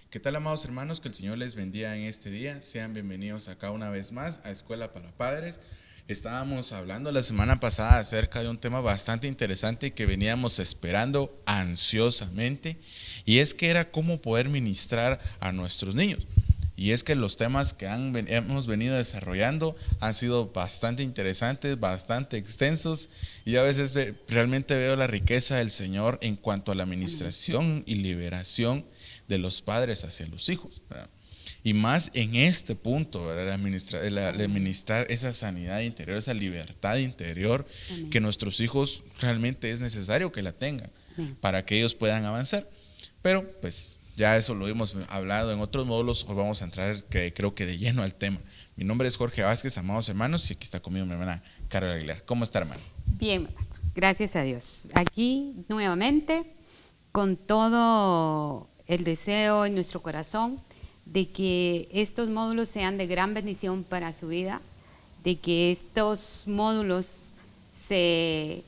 ¿Qué tal, amados hermanos? Que el Señor les bendiga en este día. Sean bienvenidos acá una vez más a Escuela para Padres. Estábamos hablando la semana pasada acerca de un tema bastante interesante que veníamos esperando ansiosamente, y es que era cómo poder ministrar a nuestros niños. Y es que los temas que hemos venido desarrollando han sido bastante interesantes, bastante extensos, y a veces realmente veo la riqueza del Señor en cuanto a la administración y liberación de los padres hacia los hijos, ¿verdad? Y más en este punto, ¿verdad? Administrar esa sanidad interior, esa libertad interior. Amén. Que nuestros hijos realmente es necesario que la tengan. Amén. Para que ellos puedan avanzar. Pero pues ya eso lo hemos hablado en otros módulos. Hoy vamos a entrar, creo que de lleno al tema. Mi nombre es Jorge Vázquez, amados hermanos, y aquí está conmigo mi hermana Carol Aguilar. ¿Cómo está, hermano? Bien, gracias a Dios. Aquí nuevamente con todo el deseo en nuestro corazón de que estos módulos sean de gran bendición para su vida, de que estos módulos se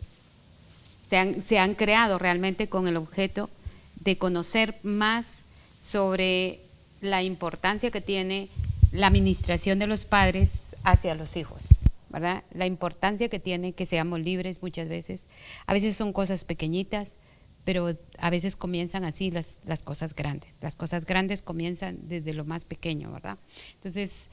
han creado realmente con el objeto de conocer más sobre la importancia que tiene la administración de los padres hacia los hijos, ¿verdad? La importancia que tiene que seamos libres muchas veces. A veces son cosas pequeñitas, pero a veces comienzan así las cosas grandes. Las cosas grandes comienzan desde lo más pequeño, ¿verdad? Entonces,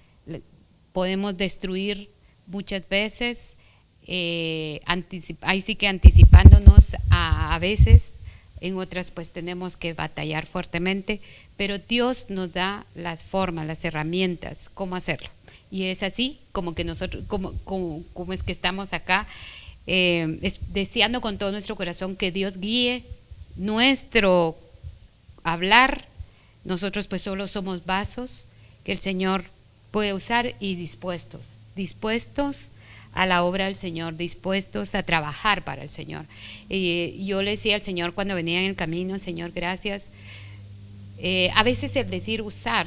podemos destruir muchas veces, ahí sí que anticipándonos a veces, en otras pues tenemos que batallar fuertemente, pero Dios nos da las formas, las herramientas, cómo hacerlo. Y es así como que nosotros, como es que estamos acá, deseando con todo nuestro corazón que Dios guíe nuestro hablar. Nosotros pues solo somos vasos que el Señor puede usar, y dispuestos a la obra del Señor, dispuestos a trabajar para el Señor. Y yo le decía al Señor cuando venía en el camino: Señor, gracias. A veces el decir usar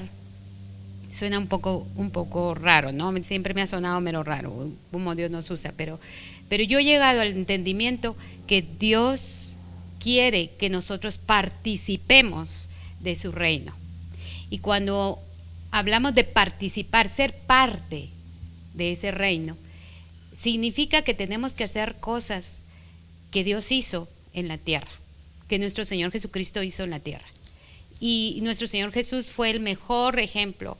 suena un poco raro, ¿no? Siempre me ha sonado menos raro, como Dios nos usa, pero yo he llegado al entendimiento que Dios quiere que nosotros participemos de su reino. Y cuando hablamos de participar, ser parte de ese reino, significa que tenemos que hacer cosas que Dios hizo en la tierra, que nuestro Señor Jesucristo hizo en la tierra. Y nuestro Señor Jesús fue el mejor ejemplo,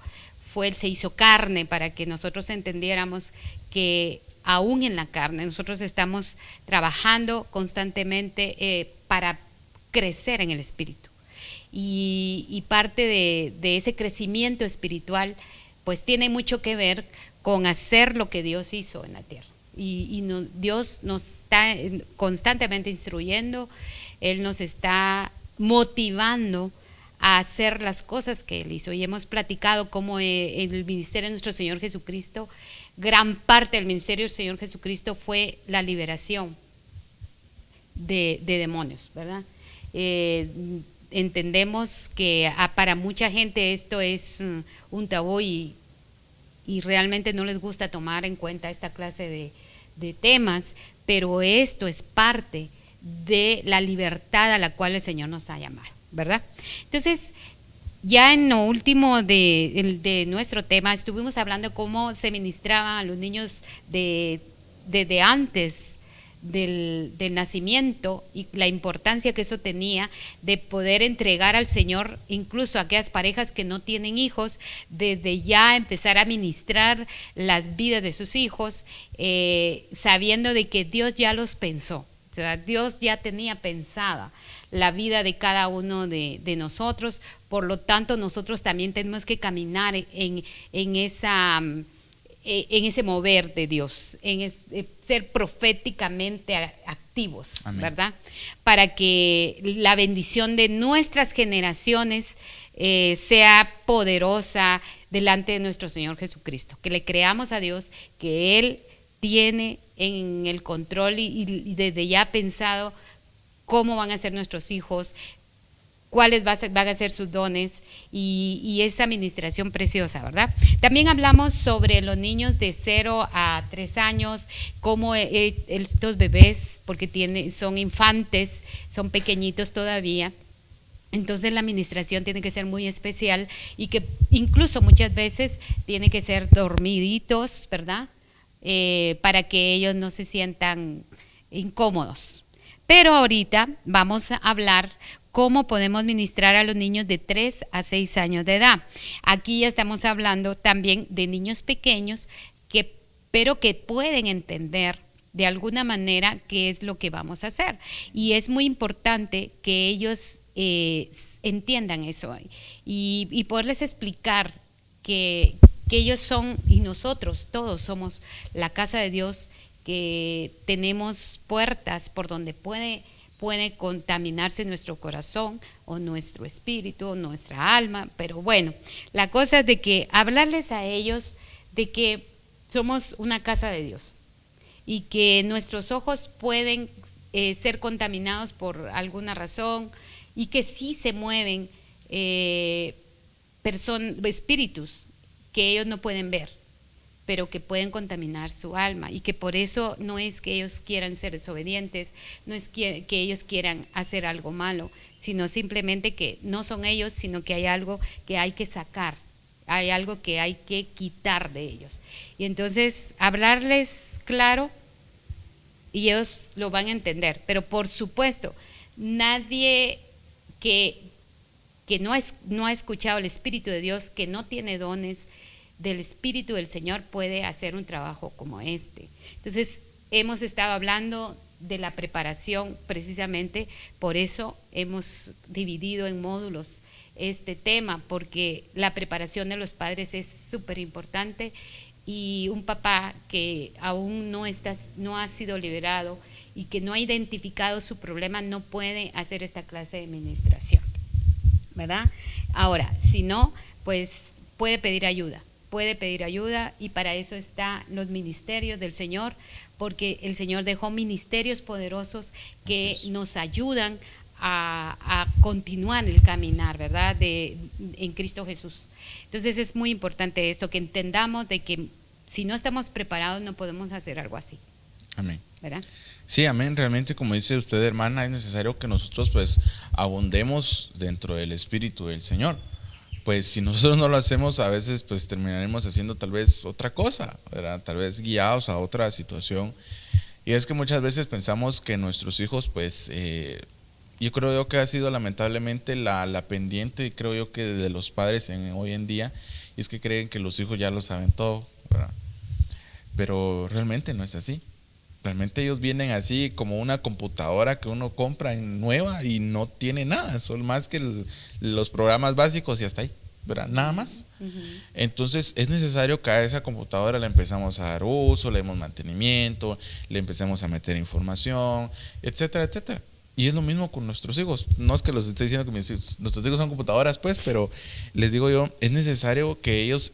Él se hizo carne para que nosotros entendiéramos que aún en la carne nosotros estamos trabajando constantemente para crecer en el espíritu. Y parte de ese crecimiento espiritual pues tiene mucho que ver con hacer lo que Dios hizo en la tierra. Dios nos está constantemente instruyendo, Él nos está motivando a hacer las cosas que Él hizo. Y hemos platicado cómo en el ministerio de nuestro Señor Jesucristo, gran parte del ministerio del Señor Jesucristo fue la liberación de demonios, ¿verdad? Entendemos que para mucha gente esto es un tabú, y realmente no les gusta tomar en cuenta esta clase de temas, pero esto es parte de la libertad a la cual el Señor nos ha llamado, ¿verdad? Entonces, ya en lo último de nuestro tema estuvimos hablando de cómo se ministraban a los niños desde antes del nacimiento, y la importancia que eso tenía de poder entregar al Señor, incluso a aquellas parejas que no tienen hijos, desde ya empezar a ministrar las vidas de sus hijos, sabiendo de que Dios ya los pensó. O sea, Dios ya tenía pensada la vida de cada uno de nosotros. Por lo tanto, nosotros también tenemos que caminar en ese mover de Dios, ser proféticamente activos. Amén. ¿Verdad? Para que la bendición de nuestras generaciones sea poderosa delante de nuestro Señor Jesucristo. Que le creamos a Dios que Él tiene en el control y desde ya ha pensado cómo van a ser nuestros hijos, cuáles van a ser sus dones, y esa administración preciosa, ¿verdad? También hablamos sobre los niños de 0 a 3 años, cómo estos bebés, porque son infantes, son pequeñitos todavía, Entonces la administración tiene que ser muy especial y que incluso muchas veces tiene que ser dormiditos, ¿verdad? Para que ellos no se sientan incómodos. Pero ahorita vamos a hablar cómo podemos ministrar a los niños de 3 a 6 años de edad. Aquí ya estamos hablando también de niños pequeños pero que pueden entender de alguna manera qué es lo que vamos a hacer. Y es muy importante que ellos entiendan eso y poderles explicar que ellos son, y nosotros todos somos la casa de Dios, que tenemos puertas por donde puede contaminarse nuestro corazón o nuestro espíritu o nuestra alma. Pero bueno, la cosa es de que hablarles a ellos de que somos una casa de Dios y que nuestros ojos pueden ser contaminados por alguna razón y que sí se mueven espíritus que ellos no pueden ver, pero que pueden contaminar su alma, y que por eso no es que ellos quieran ser desobedientes, no es que ellos quieran hacer algo malo, sino simplemente que no son ellos, sino que hay algo que hay que sacar, hay algo que hay que quitar de ellos. Y entonces hablarles claro y ellos lo van a entender, pero por supuesto nadie que no ha escuchado el Espíritu de Dios, que no tiene dones del Espíritu del Señor, puede hacer un trabajo como este. Entonces hemos estado hablando de la preparación, precisamente por eso hemos dividido en módulos este tema, porque la preparación de los padres es súper importante, y un papá que aún no ha sido liberado y que no ha identificado su problema no puede hacer esta clase de administración, ¿verdad? Ahora, si no, pues puede pedir ayuda, y para eso están los ministerios del Señor, porque el Señor dejó ministerios poderosos que nos ayudan a continuar el caminar, ¿verdad? En Cristo Jesús. Entonces es muy importante esto, que entendamos de que si no estamos preparados no podemos hacer algo así. Amén. ¿Verdad? Sí, amén. Realmente, como dice usted, hermana, es necesario que nosotros pues abundemos dentro del Espíritu del Señor. Pues si nosotros no lo hacemos, a veces pues terminaremos haciendo tal vez otra cosa, ¿verdad? Tal vez guiados a otra situación. Y es que muchas veces pensamos que nuestros hijos pues yo creo yo que ha sido lamentablemente la pendiente, creo yo, que de los padres hoy en día, y es que creen que los hijos ya lo saben todo, ¿verdad? Pero realmente no es así. Realmente ellos vienen así como una computadora que uno compra nueva y no tiene nada, solo más que los programas básicos y hasta ahí, ¿verdad? Nada más. Entonces es necesario que a esa computadora le empezamos a dar uso, le demos mantenimiento, le empecemos a meter información, etcétera, etcétera. Y es lo mismo con nuestros hijos. No es que los esté diciendo que nuestros hijos son computadoras, pues, pero les digo yo, es necesario que ellos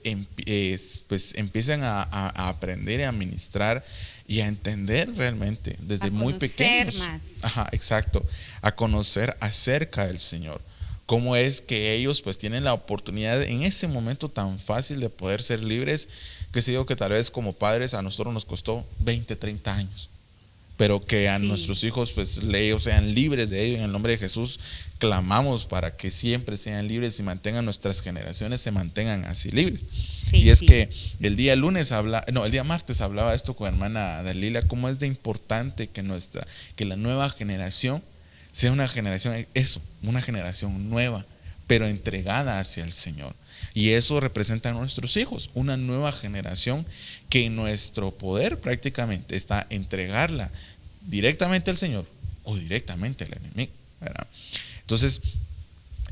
pues empiecen a aprender y a administrar y a entender realmente desde muy pequeños. Más. Ajá, exacto. A conocer acerca del Señor. Cómo es que ellos pues tienen la oportunidad en ese momento tan fácil de poder ser libres, que se digo que tal vez como padres a nosotros nos costó 20, 30 años. Pero que a nuestros hijos pues ellos sean libres de ello. En el nombre de Jesús clamamos para que siempre sean libres y mantengan nuestras generaciones, se mantengan así libres. Y es que el día martes hablaba esto con hermana Dalila, cómo es de importante que la nueva generación sea una generación, una generación nueva, pero entregada hacia el Señor. Y eso representa a nuestros hijos, una nueva generación que en nuestro poder prácticamente está entregarla directamente al Señor o directamente al enemigo, ¿verdad? Entonces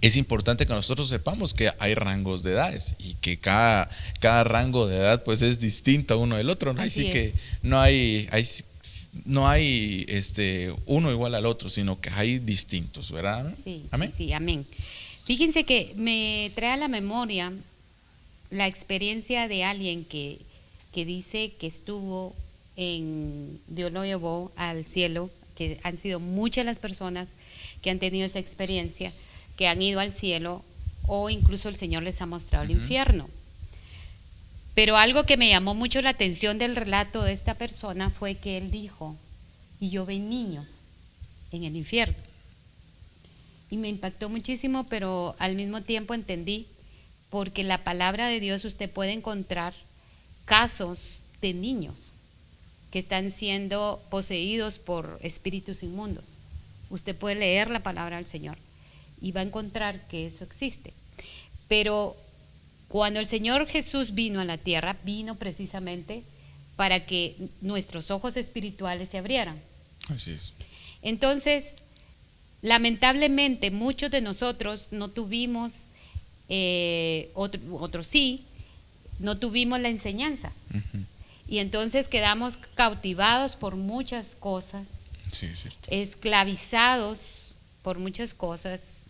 es importante que nosotros sepamos que hay rangos de edades y que cada rango de edad pues es distinto uno del otro, ¿no? Así que no hay uno igual al otro, sino que hay distintos, ¿verdad? Sí, amén. Sí, amén. Fíjense que me trae a la memoria la experiencia de alguien que dice que estuvo Dios lo llevó al cielo, que han sido muchas las personas que han tenido esa experiencia, que han ido al cielo, o incluso el Señor les ha mostrado el infierno. Pero algo que me llamó mucho la atención del relato de esta persona fue que él dijo: y yo vi niños en el infierno. y me impactó muchísimo, pero al mismo tiempo entendí, porque la palabra de Dios usted puede encontrar casos de niños que están siendo poseídos por espíritus inmundos. Usted puede leer la palabra del Señor y va a encontrar que eso existe. Pero cuando el Señor Jesús vino a la tierra, vino precisamente para que nuestros ojos espirituales se abrieran. Así es. Entonces, lamentablemente, muchos de nosotros no tuvimos, otros sí, no tuvimos la enseñanza. Y entonces quedamos cautivados por muchas cosas, Sí, es cierto. esclavizados por muchas cosas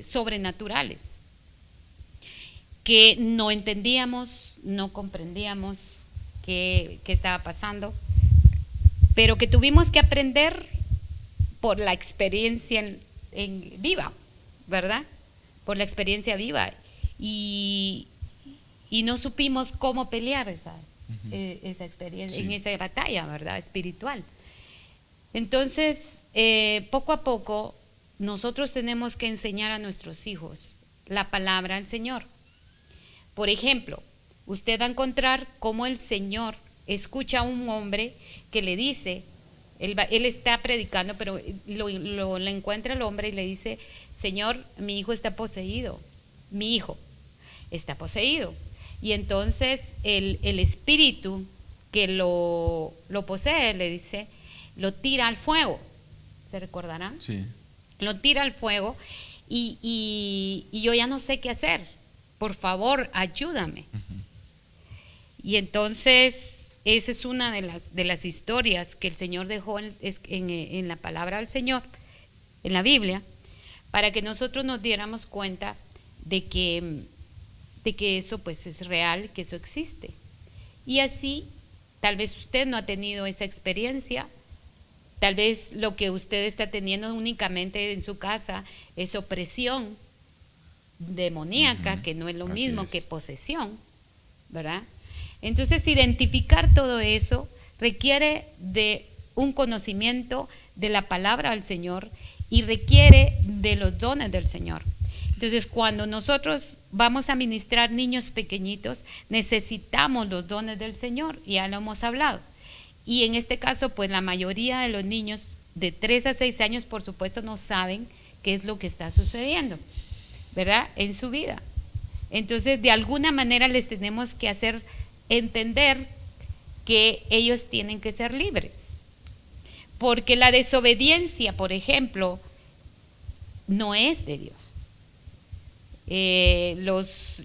sobrenaturales, que no entendíamos, no comprendíamos qué estaba pasando, pero que tuvimos que aprender por la experiencia en viva, ¿verdad? Por la experiencia viva. Y no supimos cómo pelear esa experiencia, Sí. en esa batalla, ¿verdad? Espiritual. Entonces, poco a poco, nosotros tenemos que enseñar a nuestros hijos la palabra del Señor. Por ejemplo, usted va a encontrar cómo el Señor escucha a un hombre que le dice, él está predicando, pero le encuentra el hombre y le dice: Señor, mi hijo está poseído, mi hijo está poseído. Y entonces el espíritu que lo posee le dice, lo tira al fuego. ¿Se recordarán? Sí. Lo tira al fuego y yo ya no sé qué hacer. Por favor, ayúdame. Y entonces esa es una de las historias que el Señor dejó en la palabra del Señor, en la Biblia, para que nosotros nos diéramos cuenta de que eso pues es real, que eso existe. Y así, tal vez usted no ha tenido esa experiencia, tal vez lo que usted está teniendo únicamente en su casa es opresión demoníaca, que no es lo mismo que posesión, ¿verdad? Entonces, identificar todo eso requiere de un conocimiento de la palabra del Señor y requiere de los dones del Señor. Entonces, cuando nosotros vamos a ministrar niños pequeñitos, necesitamos los dones del Señor, ya lo hemos hablado. Y en este caso, pues la mayoría de los niños de 3 a 6 años, por supuesto, no saben qué es lo que está sucediendo, ¿verdad?, en su vida. Entonces, de alguna manera les tenemos que hacer entender que ellos tienen que ser libres. Porque la desobediencia, por ejemplo, no es de Dios.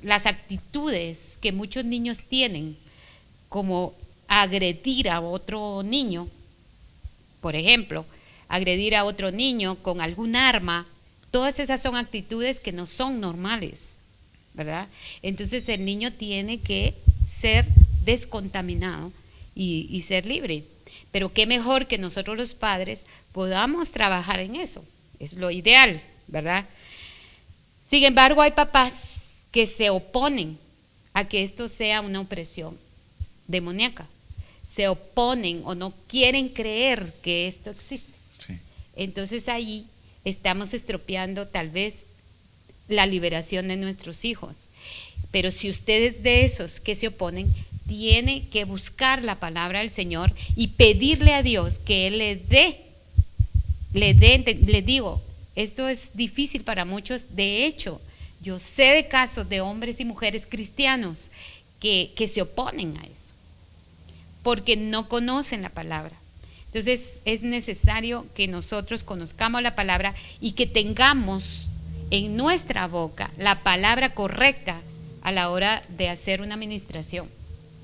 Las actitudes que muchos niños tienen, como agredir a otro niño, por ejemplo, agredir a otro niño con algún arma, todas esas son actitudes que no son normales, ¿verdad? Entonces el niño tiene que ser descontaminado y ser libre. Pero qué mejor que nosotros los padres podamos trabajar en eso, es lo ideal, ¿verdad? Sin embargo, hay papás que se oponen a que esto sea una opresión demoníaca. Se oponen o no quieren creer que esto existe. Sí. Entonces ahí estamos estropeando tal vez la liberación de nuestros hijos. Pero si usted es de esos que se oponen, tiene que buscar la palabra del Señor y pedirle a Dios que Él le dé. Le digo, esto es difícil para muchos. De hecho, yo sé de casos de hombres y mujeres cristianos que se oponen a eso, porque no conocen la palabra. Entonces es necesario que nosotros conozcamos la palabra y que tengamos en nuestra boca la palabra correcta a la hora de hacer una administración,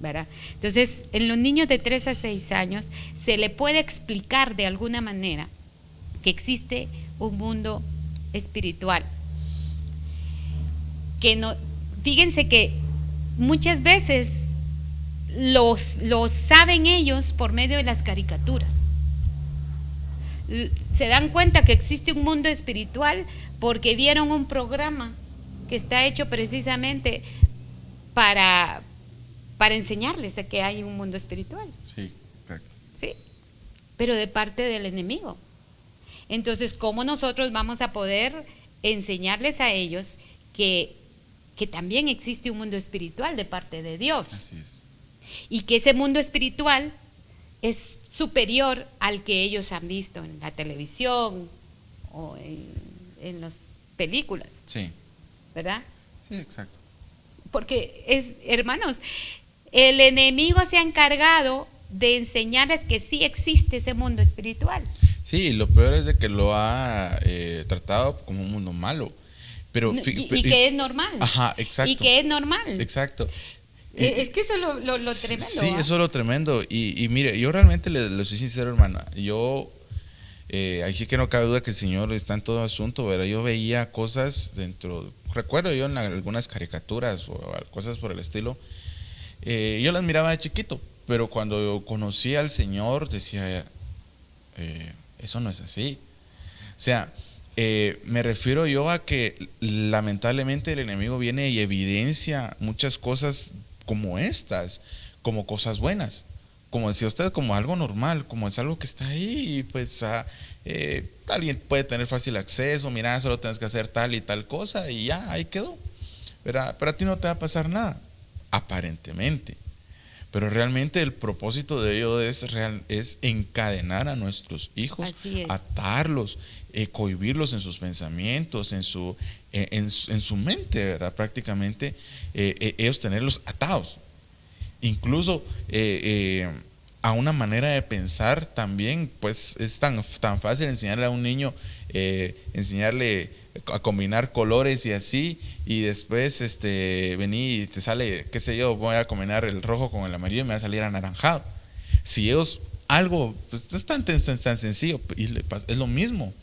¿verdad? Entonces, en los niños de 3 a 6 años se le puede explicar de alguna manera que existe un mundo espiritual. Que no, fíjense que muchas veces lo saben ellos por medio de las caricaturas. Se dan cuenta que existe un mundo espiritual porque vieron un programa que está hecho precisamente para enseñarles de que hay un mundo espiritual. Sí, exacto. Sí, pero de parte del enemigo. Entonces, ¿cómo nosotros vamos a poder enseñarles a ellos que también existe un mundo espiritual de parte de Dios. Así es. Y que ese mundo espiritual es superior al que ellos han visto en la televisión o en las películas. Sí. ¿Verdad? Sí, exacto. Porque, hermanos, el enemigo se ha encargado de enseñarles que sí existe ese mundo espiritual. Sí, lo peor es de que lo ha tratado como un mundo malo. Pero, y que es normal. Ajá, exacto. Y que es normal. Exacto. Es que eso es lo tremendo. Sí, eso es lo tremendo. Y mire, yo realmente le soy sincero, hermana. Yo, ahí sí que no cabe duda que el Señor está en todo asunto, ¿verdad? Yo veía cosas recuerdo yo en algunas caricaturas o cosas por el estilo, yo las miraba de chiquito, pero cuando yo conocí al Señor decía, eso no es así. O sea, me refiero yo a que lamentablemente el enemigo viene y evidencia muchas cosas como estas, como cosas buenas, como decía usted, como algo normal, como es algo que está ahí y pues alguien puede tener fácil acceso, mira, solo tienes que hacer tal y tal cosa y ya, ahí quedó, ¿verdad? Pero a ti no te va a pasar nada, aparentemente. Pero realmente el propósito de ello es encadenar a nuestros hijos, atarlos, cohibirlos en sus pensamientos, en su mente, ¿verdad? Prácticamente ellos tenerlos atados. Incluso a una manera de pensar también, pues es tan fácil enseñarle a un niño, enseñarle a combinar colores y así, y después vení y te sale, qué sé yo, voy a combinar el rojo con el amarillo y me va a salir anaranjado. Si ellos algo, pues es tan sencillo, y es lo mismo.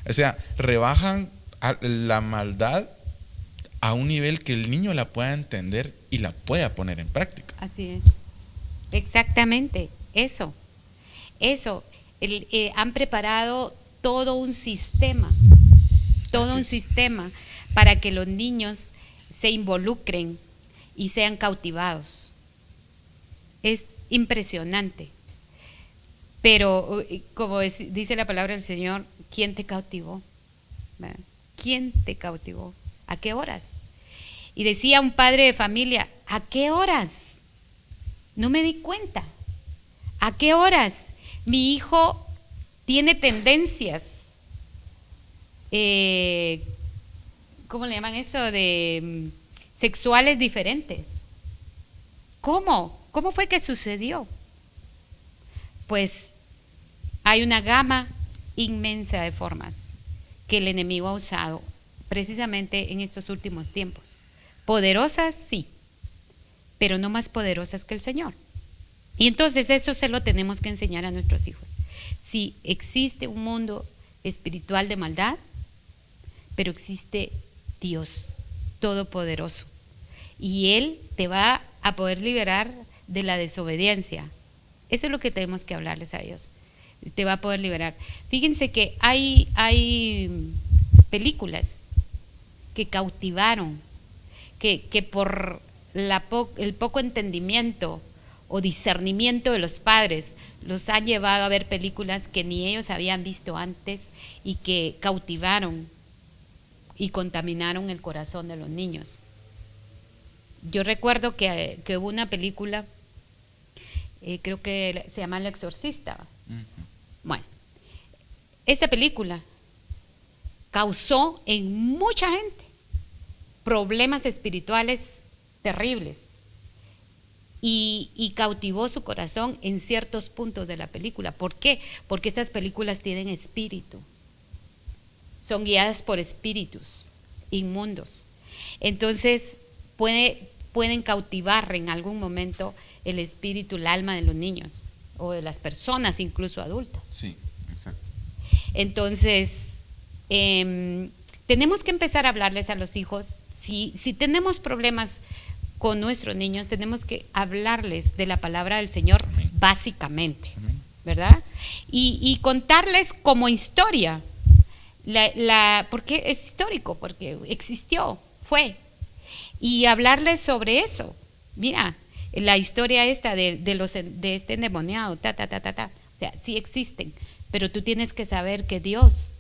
O sea, rebajan la maldad a un nivel que el niño la pueda entender y la pueda poner en práctica. Así es. Exactamente, eso. Han preparado todo un sistema. Para que los niños se involucren y sean cautivados. Es impresionante. Pero, como dice la palabra del Señor, ¿quién te cautivó? ¿Quién te cautivó? ¿A qué horas? Y decía un padre de familia, ¿a qué horas? No me di cuenta. ¿A qué horas? Mi hijo tiene tendencias. ¿Cómo le llaman eso? Sexuales diferentes. ¿Cómo? ¿Cómo fue que sucedió? Pues hay una gama inmensa de formas que el enemigo ha usado precisamente en estos últimos tiempos. Poderosas, sí, pero no más poderosas que el Señor. Y entonces eso se lo tenemos que enseñar a nuestros hijos. Si existe un mundo espiritual de maldad, pero existe Dios Todopoderoso y Él te va a poder liberar de la desobediencia. Eso es lo que tenemos que hablarles a ellos. Te va a poder liberar. Fíjense que hay películas que cautivaron, que por el poco entendimiento o discernimiento de los padres los han llevado a ver películas que ni ellos habían visto antes y que cautivaron y contaminaron el corazón de los niños. Yo recuerdo que hubo una película, creo que se llama El Exorcista. Bueno, esta película causó en mucha gente problemas espirituales terribles y cautivó su corazón en ciertos puntos de la película. ¿Por qué? Porque estas películas tienen espíritu. Son guiadas por espíritus inmundos. Entonces pueden cautivar en algún momento el espíritu, el alma de los niños o de las personas, incluso adultas. Sí, exacto. Entonces, tenemos que empezar a hablarles a los hijos. Si tenemos problemas con nuestros niños, tenemos que hablarles de la palabra del Señor. Amén. Básicamente. Amén. ¿Verdad? Y contarles como historia. Porque es histórico, porque existió, fue. Y hablarles sobre eso. Mira, la historia esta de este endemoniado, O sea, sí existen, pero tú tienes que saber que Dios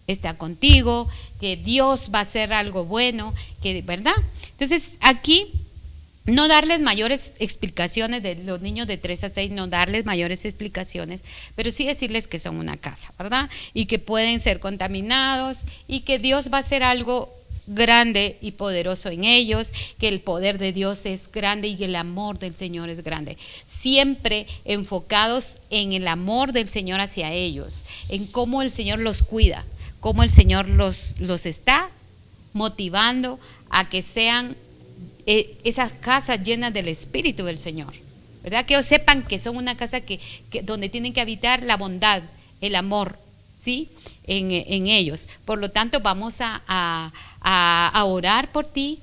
está contigo, que Dios va a hacer algo bueno, que, ¿verdad? Entonces aquí no darles mayores explicaciones de los niños de 3 a 6, no darles mayores explicaciones, pero sí decirles que son una casa, ¿verdad? Y que pueden ser contaminados y que Dios va a hacer algo grande y poderoso en ellos, que el poder de Dios es grande y el amor del Señor es grande. Siempre enfocados en el amor del Señor hacia ellos, en cómo el Señor los cuida, cómo el Señor los está motivando a que sean esas casas llenas del Espíritu del Señor, ¿verdad? Que ellos sepan que son una casa donde tienen que habitar la bondad, el amor, ¿sí? En ellos. Por lo tanto, vamos a orar por ti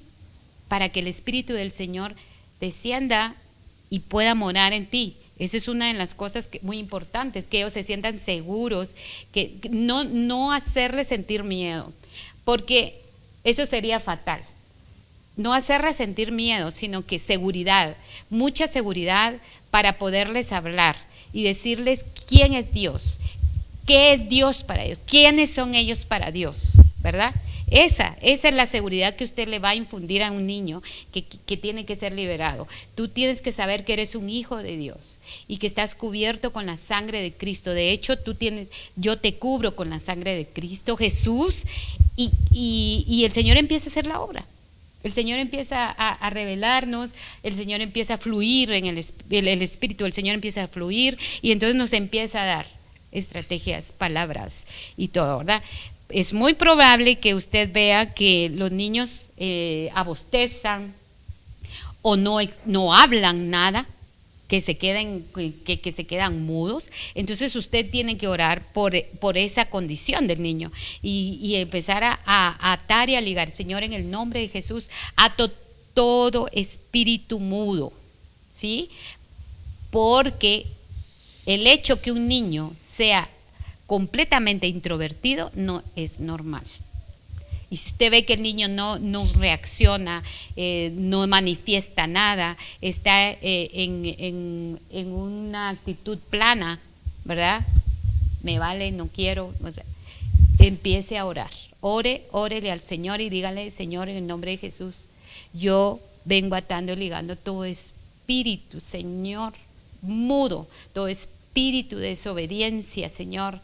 para que el Espíritu del Señor descienda y pueda morar en ti. Esa es una de las cosas muy importantes, que ellos se sientan seguros, que no hacerles sentir miedo, porque eso sería fatal. No hacerles sentir miedo, sino que seguridad, mucha seguridad para poderles hablar y decirles quién es Dios, qué es Dios para ellos, quiénes son ellos para Dios, ¿verdad? Esa es la seguridad que usted le va a infundir a un niño que tiene que ser liberado. Tú tienes que saber que eres un hijo de Dios y que estás cubierto con la sangre de Cristo. De hecho, yo te cubro con la sangre de Cristo Jesús, y el Señor empieza a hacer la obra. El Señor empieza a revelarnos, el Señor empieza a fluir en el Espíritu, el Señor empieza a fluir y entonces nos empieza a dar estrategias, palabras y todo, ¿verdad? Es muy probable que usted vea que los niños abostezan o no hablan nada, que se quedan mudos. Entonces usted tiene que orar por esa condición del niño y empezar a atar y a ligar, Señor, en el nombre de Jesús, ato todo espíritu mudo, ¿sí? Porque el hecho que un niño sea completamente introvertido no es normal. Y si usted ve que el niño no reacciona, no manifiesta nada, está en una actitud plana, ¿verdad? Me vale, no quiero. Empiece a orar. Órele al Señor y dígale, Señor, en el nombre de Jesús, yo vengo atando y ligando todo espíritu, Señor, mudo, todo espíritu de desobediencia, Señor,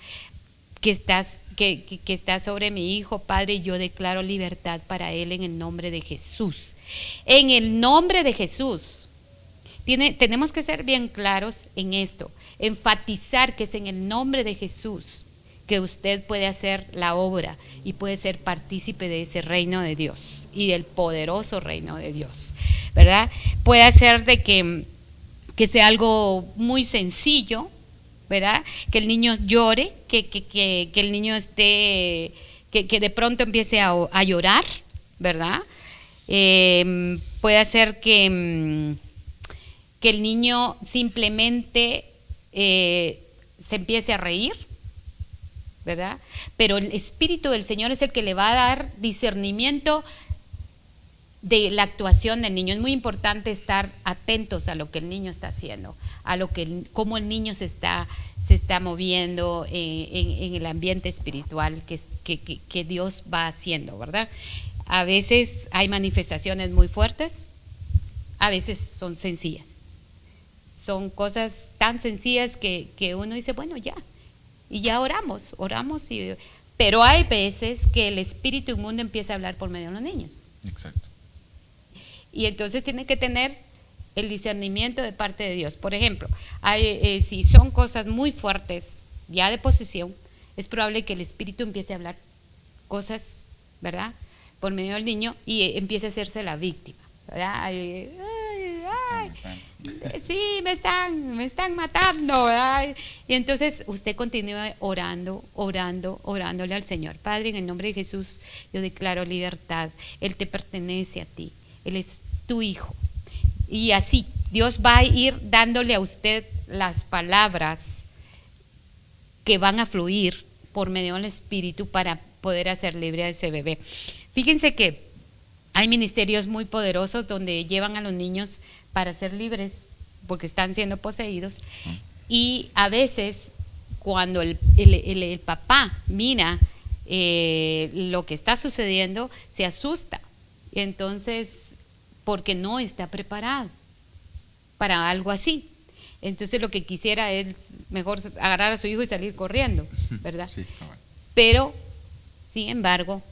que está sobre mi hijo, Padre. Yo declaro libertad para él en el nombre de Jesús. En el nombre de Jesús. Tenemos que ser bien claros en esto, enfatizar que es en el nombre de Jesús que usted puede hacer la obra y puede ser partícipe de ese reino de Dios y del poderoso reino de Dios, ¿verdad? Puede ser de que sea algo muy sencillo, ¿verdad? Que el niño llore, que el niño esté, que de pronto empiece a llorar, ¿verdad? Puede ser que el niño simplemente se empiece a reír, ¿verdad? Pero el Espíritu del Señor es el que le va a dar discernimiento de la actuación del niño. Es muy importante estar atentos a lo que el niño está haciendo, cómo el niño se está moviendo en el ambiente espiritual que Dios va haciendo, ¿verdad? A veces hay manifestaciones muy fuertes, a veces son sencillas. Son cosas tan sencillas que uno dice, bueno, ya, y ya oramos, pero hay veces que el espíritu inmundo empieza a hablar por medio de los niños. Exacto. Y entonces tiene que tener el discernimiento de parte de Dios. Por ejemplo, si son cosas muy fuertes, ya de posesión, es probable que el espíritu empiece a hablar cosas, ¿verdad?, por medio del niño y empiece a hacerse la víctima, ¿verdad? Sí, me están matando, ¿verdad? Y entonces usted continúa orándole al Señor. Padre, en el nombre de Jesús, yo declaro libertad. Él te pertenece a ti. Él es tu hijo. Y así Dios va a ir dándole a usted las palabras que van a fluir por medio del Espíritu para poder hacer libre a ese bebé. Fíjense que hay ministerios muy poderosos donde llevan a los niños para ser libres porque están siendo poseídos, y a veces cuando el papá mira lo que está sucediendo, se asusta. Entonces, porque no está preparado para algo así. Entonces lo que quisiera es mejor agarrar a su hijo y salir corriendo, ¿verdad? Sí, cabal. Pero, sin embargo,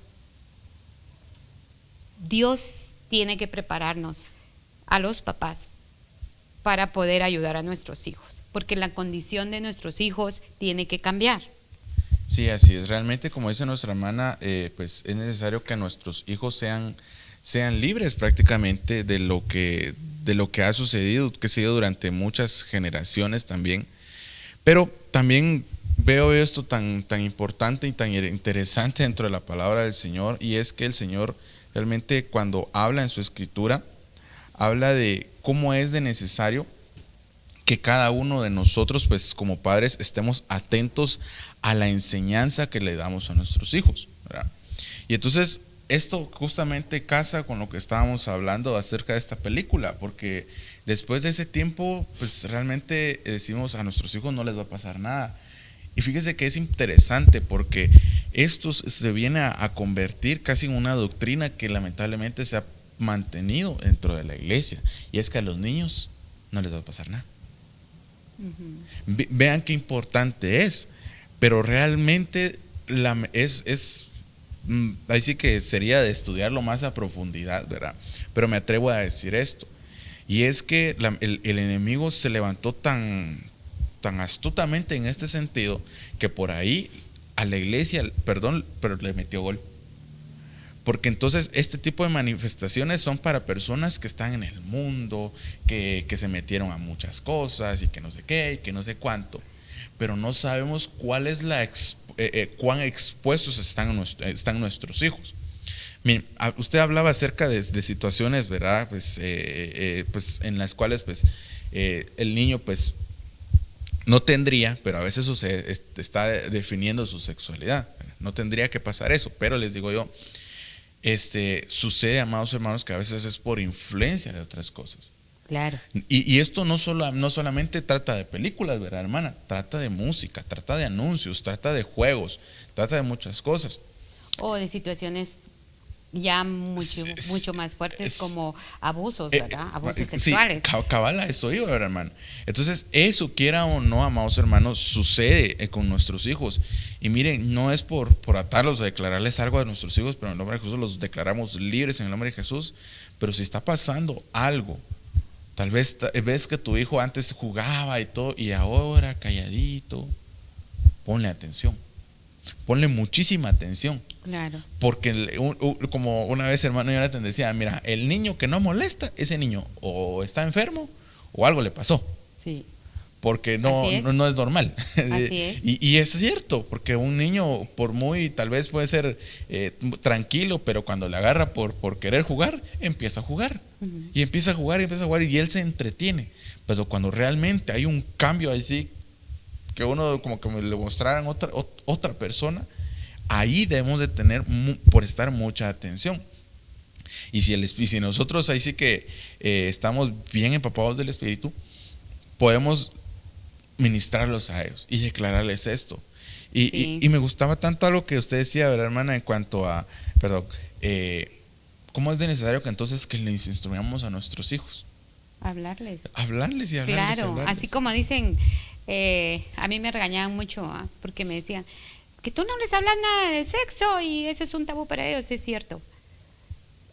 Dios tiene que prepararnos a los papás para poder ayudar a nuestros hijos, porque la condición de nuestros hijos tiene que cambiar. Sí, así es. Realmente, como dice nuestra hermana, pues es necesario que nuestros hijos sean libres prácticamente de lo que ha sucedido, que ha sido durante muchas generaciones también. Pero también veo esto tan importante y tan interesante dentro de la palabra del Señor, y es que el Señor realmente, cuando habla en su escritura, habla de cómo es de necesario que cada uno de nosotros, pues como padres, estemos atentos a la enseñanza que le damos a nuestros hijos, ¿verdad? Y entonces esto justamente casa con lo que estábamos hablando acerca de esta película, porque después de ese tiempo, pues realmente decimos, a nuestros hijos no les va a pasar nada. Y fíjese que es interesante, porque esto se viene a convertir casi en una doctrina que lamentablemente se ha mantenido dentro de la iglesia, y es que a los niños no les va a pasar nada. Vean qué importante es, pero realmente ahí sí que sería de estudiarlo más a profundidad, ¿verdad? Pero me atrevo a decir esto, y es que el enemigo se levantó tan astutamente en este sentido, que por ahí a la iglesia, perdón, pero le metió gol. Porque entonces este tipo de manifestaciones son para personas que están en el mundo, que se metieron a muchas cosas y que no sé qué y que no sé cuánto, pero no sabemos cuál es cuán expuestos están nuestros hijos. Miren, usted hablaba acerca de situaciones, ¿verdad? Pues en las cuales pues el niño pues no tendría, pero a veces está definiendo su sexualidad. No tendría que pasar eso, pero les digo yo, sucede, amados hermanos, que a veces es por influencia de otras cosas. Claro. Y esto no solamente trata de películas, ¿verdad, hermana? Trata de música, trata de anuncios, trata de juegos, trata de muchas cosas. O de situaciones ya mucho más fuertes, como abusos, ¿verdad? Abusos sexuales. Sí, cabala, eso iba, ¿verdad, hermano? Entonces, eso, quiera o no, amados hermanos, sucede con nuestros hijos. Y miren, no es por atarlos o declararles algo a nuestros hijos, pero en el nombre de Jesús los declaramos libres en el nombre de Jesús. Pero si está pasando algo, tal vez ves que tu hijo antes jugaba y todo, y ahora calladito, ponle atención. Ponle muchísima atención. Claro. Porque como una vez hermano Jonathan decía, mira, el niño que no molesta, ese niño o está enfermo o algo le pasó. Sí. Porque no es normal. Así es. Y es cierto, porque un niño, por muy, tal vez puede ser tranquilo, pero cuando le agarra por querer jugar, empieza a jugar. Uh-huh. Y empieza a jugar y él se entretiene. Pero cuando realmente hay un cambio así, que uno como que le mostraran otra persona, ahí debemos de tener, por estar, mucha atención. Y si nosotros ahí sí que estamos bien empapados del Espíritu, podemos ministrarlos a ellos y declararles esto. Y me gustaba tanto algo que usted decía, ¿verdad, hermana? En cuanto a, ¿cómo es de necesario que entonces que les instruyamos a nuestros hijos? Hablarles y hablarles. Claro, así como dicen, a mí me regañaban mucho, porque me decían que tú no les hablas nada de sexo y eso es un tabú para ellos. Es cierto.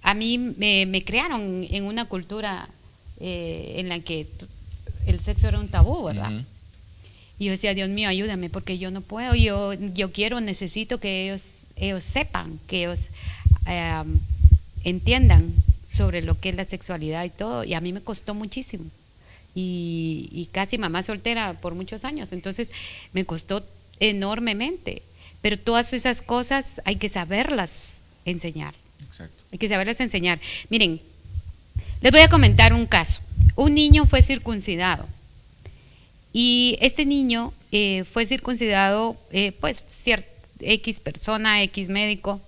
A mí me crearon en una cultura en la que el sexo era un tabú, ¿verdad? Uh-huh. Y yo decía, Dios mío, ayúdame, porque yo no puedo, yo necesito que ellos sepan, que ellos entiendan sobre lo que es la sexualidad y todo, y a mí me costó muchísimo, y casi mamá soltera por muchos años, entonces me costó enormemente, pero todas esas cosas hay que saberlas enseñar. Exacto. Hay que saberlas enseñar. Miren, les voy a comentar un caso. Un niño fue circuncidado, y este niño fue circuncidado, pues X persona, X médico.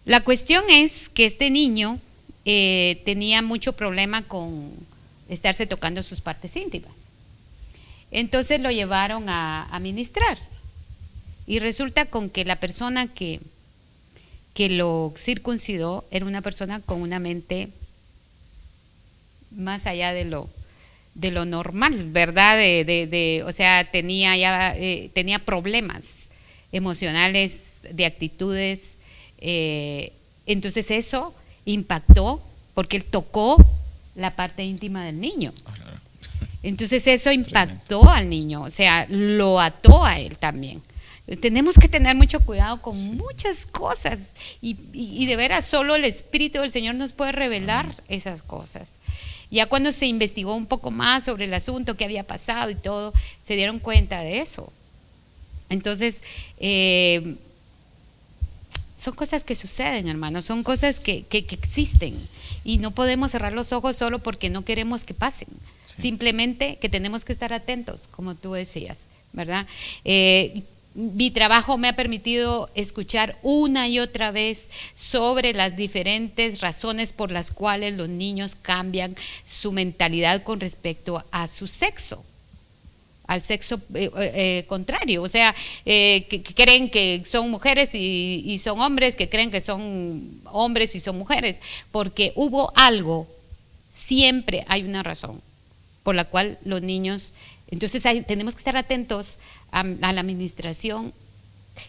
La cuestión es que este niño tenía mucho problema con estarse tocando sus partes íntimas. Entonces lo llevaron a ministrar. Y resulta con que la persona que lo circuncidó era una persona con una mente más allá de lo normal, ¿verdad? O sea, tenía problemas emocionales, de actitudes. Entonces eso impactó porque él tocó la parte íntima del niño. Entonces eso impactó al niño, o sea, lo ató a él también. Tenemos que tener mucho cuidado con muchas cosas y de veras solo el Espíritu del Señor nos puede revelar esas cosas. Ya cuando se investigó un poco más sobre el asunto, qué había pasado y todo, se dieron cuenta de eso. Entonces, son cosas que suceden, hermanos, son cosas que existen y no podemos cerrar los ojos solo porque no queremos que pasen. Simplemente que tenemos que estar atentos, como tú decías, ¿verdad? Mi trabajo me ha permitido escuchar una y otra vez sobre las diferentes razones por las cuales los niños cambian su mentalidad con respecto a su sexo, al sexo contrario, o sea, que creen que son mujeres y son hombres, que creen que son hombres y son mujeres, porque hubo algo, siempre hay una razón por la cual los niños, entonces tenemos que estar atentos a la administración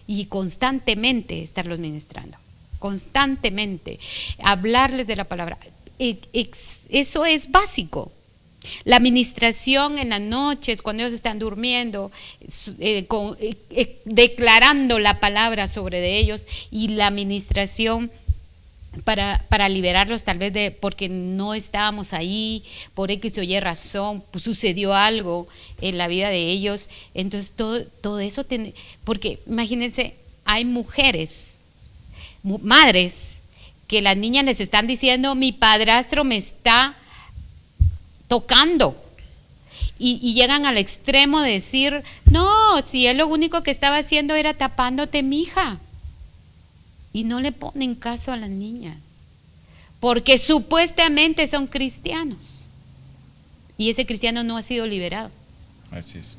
y constantemente estarlos ministrando, constantemente, hablarles de la palabra. Eso es básico. La administración en las noches, cuando ellos están durmiendo, declarando la palabra sobre de ellos, y la administración para liberarlos tal vez de porque no estábamos ahí, por X o Y razón, pues sucedió algo en la vida de ellos. Entonces todo eso, porque imagínense, hay mujeres, madres, que las niñas les están diciendo, mi padrastro me está tocando, y llegan al extremo de decir, no, si él lo único que estaba haciendo era tapándote, mija. Y no le ponen caso a las niñas, porque supuestamente son cristianos, y ese cristiano no ha sido liberado. Así es.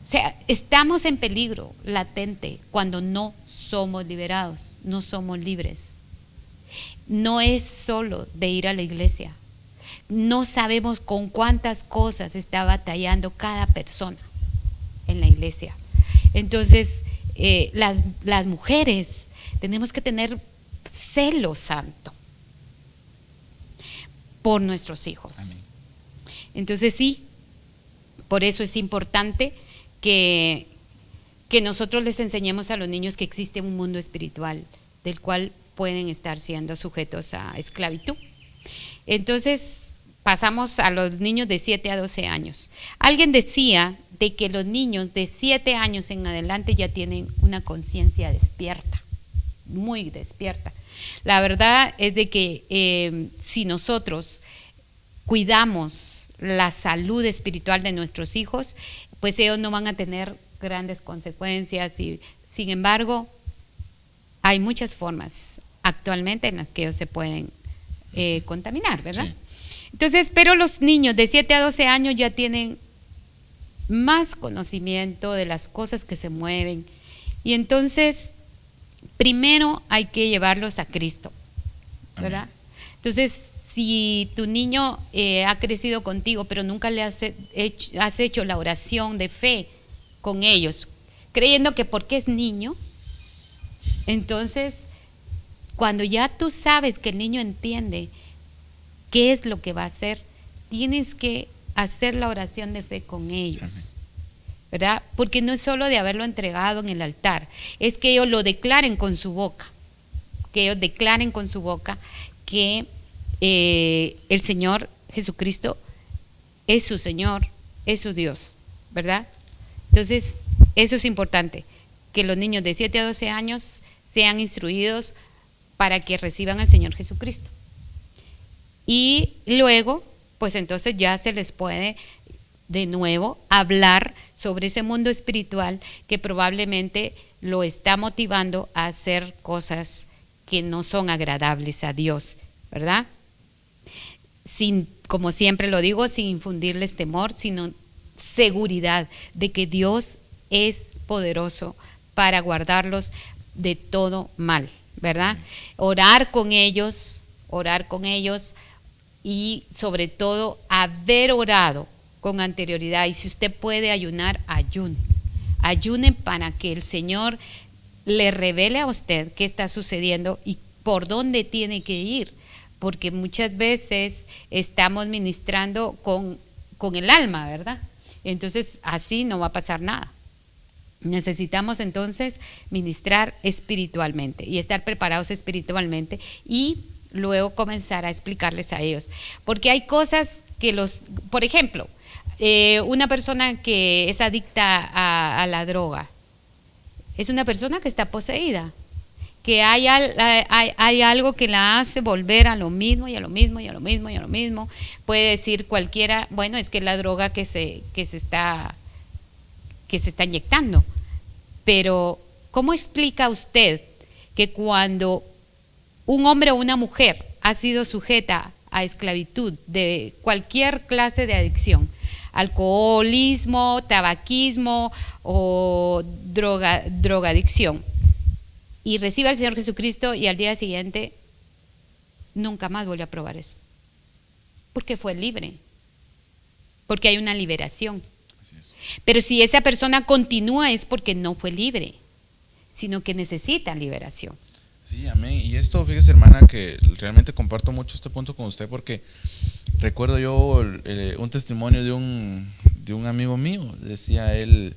O sea, estamos en peligro latente cuando no somos liberados, no somos libres. No es solo de ir a la iglesia. No sabemos con cuántas cosas está batallando cada persona en la iglesia. Entonces, las mujeres tenemos que tener celo santo por nuestros hijos. Amén. Entonces sí, por eso es importante que nosotros les enseñemos a los niños que existe un mundo espiritual del cual pueden estar siendo sujetos a esclavitud. Entonces pasamos a los niños de 7 a 12 años. Alguien decía de que los niños de 7 años en adelante ya tienen una conciencia despierta, muy despierta. La verdad es de que si nosotros cuidamos la salud espiritual de nuestros hijos, pues ellos no van a tener grandes consecuencias, y sin embargo hay muchas formas actualmente en las que ellos se pueden contaminar, ¿verdad? Sí. Entonces, pero los niños de 7 a 12 años ya tienen más conocimiento de las cosas que se mueven, y entonces primero hay que llevarlos a Cristo, ¿verdad? Amén. Entonces, si tu niño ha crecido contigo, pero nunca le has hecho la oración de fe con ellos, creyendo que porque es niño, entonces cuando ya tú sabes que el niño entiende qué es lo que va a hacer, tienes que hacer la oración de fe con ellos, ¿verdad? Porque no es solo de haberlo entregado en el altar, es que ellos lo declaren con su boca, que ellos declaren con su boca que el Señor Jesucristo es su Señor, es su Dios, ¿verdad? Entonces, eso es importante, que los niños de 7 a 12 años sean instruidos para que reciban al Señor Jesucristo. Y luego, pues entonces ya se les puede de nuevo hablar sobre ese mundo espiritual que probablemente lo está motivando a hacer cosas que no son agradables a Dios, ¿verdad? Sin, como siempre lo digo, sin infundirles temor, sino seguridad de que Dios es poderoso para guardarlos de todo mal, ¿verdad? Orar con ellos y sobre todo haber orado con anterioridad. Y si usted puede ayunar, ayune para que el Señor le revele a usted qué está sucediendo y por dónde tiene que ir, porque muchas veces estamos ministrando con el alma, ¿verdad? Entonces así no va a pasar nada. Necesitamos entonces ministrar espiritualmente y estar preparados espiritualmente y luego comenzar a explicarles a ellos, porque hay cosas que por ejemplo, una persona que es adicta a la droga es una persona que está poseída, que hay algo que la hace volver a lo mismo y a lo mismo y a lo mismo y a lo mismo. Puede decir cualquiera, bueno, es que es la droga que se está inyectando. Pero, ¿cómo explica usted que cuando un hombre o una mujer ha sido sujeta a esclavitud de cualquier clase de adicción, alcoholismo, tabaquismo o drogadicción, y recibe al Señor Jesucristo y al día siguiente nunca más vuelve a probar eso? Porque fue libre, porque hay una liberación. Pero si esa persona continúa es porque no fue libre, sino que necesita liberación. Sí, amén. Y esto, fíjese, hermana, que realmente comparto mucho este punto con usted, porque recuerdo yo un testimonio de un amigo mío. Decía él,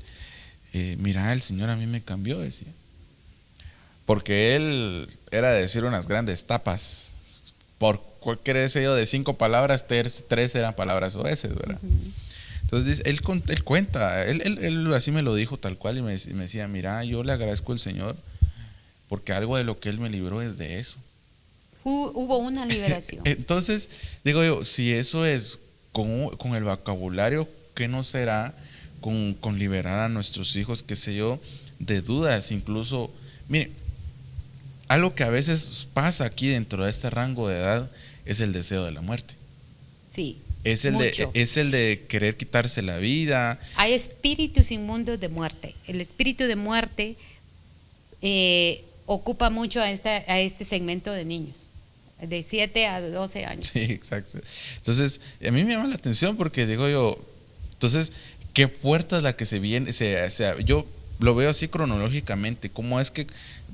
mira, el Señor a mí me cambió, decía. Porque él era de decir unas grandes tapas. Por cualquier sello de 5 palabras, 3 eran palabras oeces, ¿verdad? Uh-huh. Entonces él cuenta, él así me lo dijo tal cual y me decía, mira, yo le agradezco al Señor porque algo de lo que Él me libró es de eso. Hubo una liberación. Entonces, digo yo, si eso es con el vocabulario, ¿qué no será con liberar a nuestros hijos, qué sé yo, de dudas? Incluso, mire, algo que a veces pasa aquí dentro de este rango de edad es el deseo de la muerte. Sí. Es el de querer quitarse la vida. Hay espíritus inmundos de muerte. El espíritu de muerte ocupa mucho a este segmento de niños, de 7 a 12 años. Sí, exacto. Entonces, a mí me llama la atención porque digo yo, entonces, ¿qué puerta es la que se viene? Yo lo veo así cronológicamente, cómo es que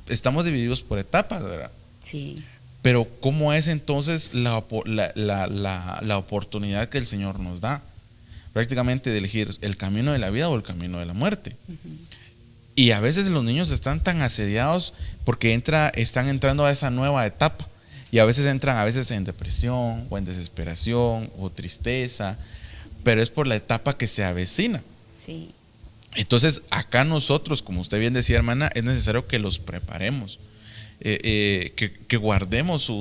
estamos divididos por etapas, ¿verdad? Sí. Pero ¿cómo es entonces la oportunidad que el Señor nos da? Prácticamente de elegir el camino de la vida o el camino de la muerte. Uh-huh. Y a veces los niños están tan asediados porque están entrando a esa nueva etapa. Y a veces entran en depresión o en desesperación o tristeza, pero es por la etapa que se avecina. Sí. Entonces acá nosotros, como usted bien decía, hermana, es necesario que los preparemos. Que guardemos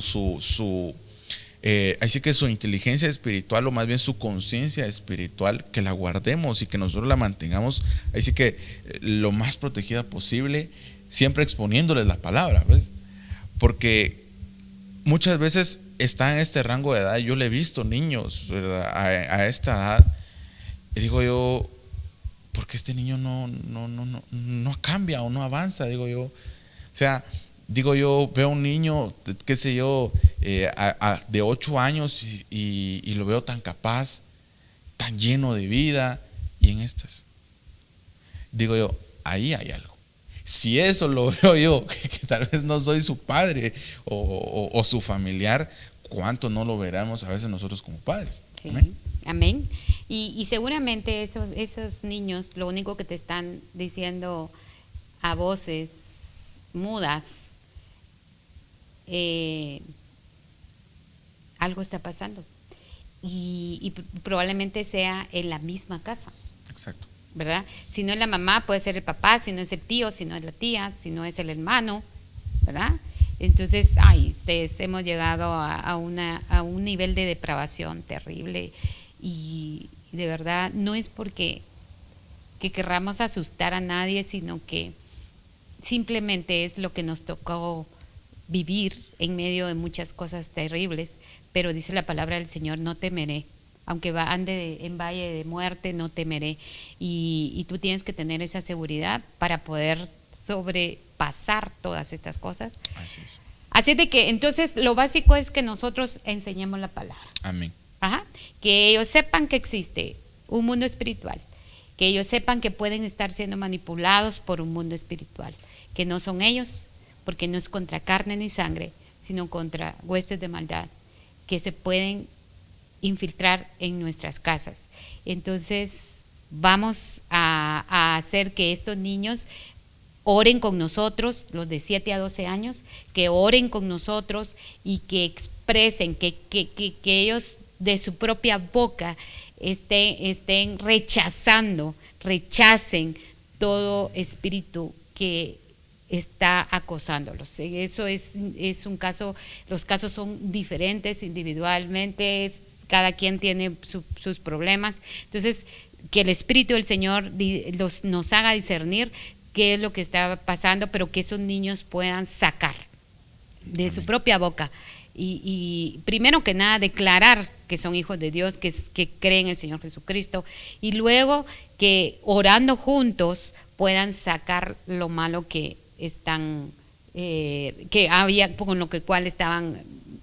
así que su inteligencia espiritual, o más bien su conciencia espiritual, que la guardemos y que nosotros la mantengamos así que lo más protegida posible, siempre exponiéndoles la palabra, ¿ves? Porque muchas veces está en este rango de edad. Yo le he visto niños, ¿verdad? A esta edad, y digo yo, ¿por qué este niño no cambia o no avanza? Digo yo, o sea, veo un niño, qué sé yo, de 8 años y lo veo tan capaz, tan lleno de vida, y en estas, digo yo, ahí hay algo. Si eso lo veo yo, que tal vez no soy su padre o su familiar, ¿cuánto no lo veremos a veces nosotros como padres? Sí. Amén. Amén. Y seguramente esos niños lo único que te están diciendo a voces mudas, algo está pasando y probablemente sea en la misma casa. Exacto. ¿Verdad? Si no es la mamá, puede ser el papá, si no es el tío, si no es la tía, si no es el hermano, ¿verdad? Entonces, hemos llegado a un nivel de depravación terrible y de verdad no es porque querramos asustar a nadie, sino que simplemente es lo que nos tocó vivir en medio de muchas cosas terribles, pero dice la palabra del Señor, no temeré, aunque ande en valle de muerte, no temeré. Y tú tienes que tener esa seguridad para poder sobrepasar todas estas cosas. Así es. Así de que entonces lo básico es que nosotros enseñemos la palabra. Amén. Ajá. Que ellos sepan que existe un mundo espiritual, que ellos sepan que pueden estar siendo manipulados por un mundo espiritual, que no son ellos, porque no es contra carne ni sangre, sino contra huestes de maldad, que se pueden infiltrar en nuestras casas. Entonces vamos a hacer que estos niños oren con nosotros, los de 7 a 12 años, que oren con nosotros y que expresen, que ellos de su propia boca estén rechacen todo espíritu que está acosándolos. Eso es un caso, los casos son diferentes individualmente, cada quien tiene sus problemas. Entonces, que el Espíritu del Señor nos haga discernir qué es lo que está pasando, pero que esos niños puedan sacar de su propia boca y primero que nada declarar que son hijos de Dios, que creen en el Señor Jesucristo, y luego que orando juntos puedan sacar lo malo que están que había, con lo cual estaban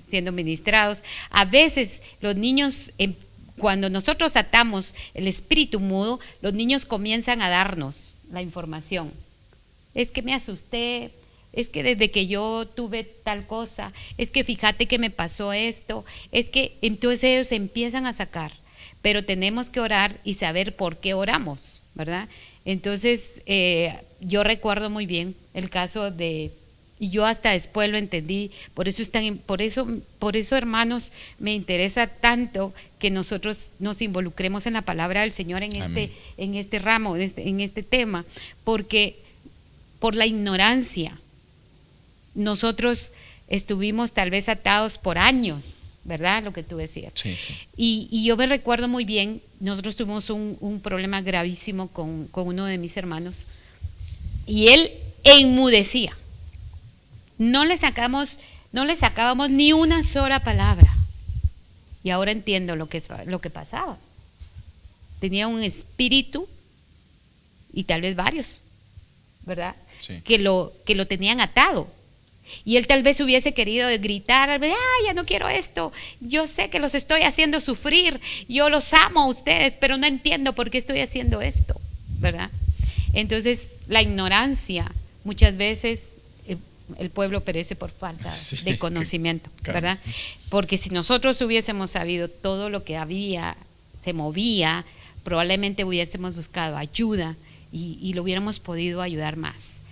siendo ministrados. A veces los niños, cuando nosotros atamos el espíritu mudo, los niños comienzan a darnos la información. Es que me asusté, es que desde que yo tuve tal cosa, es que fíjate que me pasó esto, es que entonces ellos empiezan a sacar, pero tenemos que orar y saber por qué oramos, ¿verdad? Entonces yo recuerdo muy bien el caso y yo hasta después lo entendí, por eso hermanos, me interesa tanto que nosotros nos involucremos en la palabra del Señor en este ramo, en este tema, porque por la ignorancia nosotros estuvimos tal vez atados por años, ¿verdad? Lo que tú decías. Sí, sí. Y yo me recuerdo muy bien, nosotros tuvimos un problema gravísimo con uno de mis hermanos y él enmudecía. No le sacábamos ni una sola palabra. Y ahora entiendo lo que pasaba. Tenía un espíritu, y tal vez varios, ¿verdad? Sí. Que lo tenían atado. Y él tal vez hubiese querido gritar, ya no quiero esto, yo sé que los estoy haciendo sufrir, yo los amo a ustedes, pero no entiendo por qué estoy haciendo esto, ¿verdad? Entonces la ignorancia, muchas veces el pueblo perece por falta de conocimiento, ¿verdad? Porque si nosotros hubiésemos sabido todo lo que se movía, probablemente hubiésemos buscado ayuda y lo hubiéramos podido ayudar más.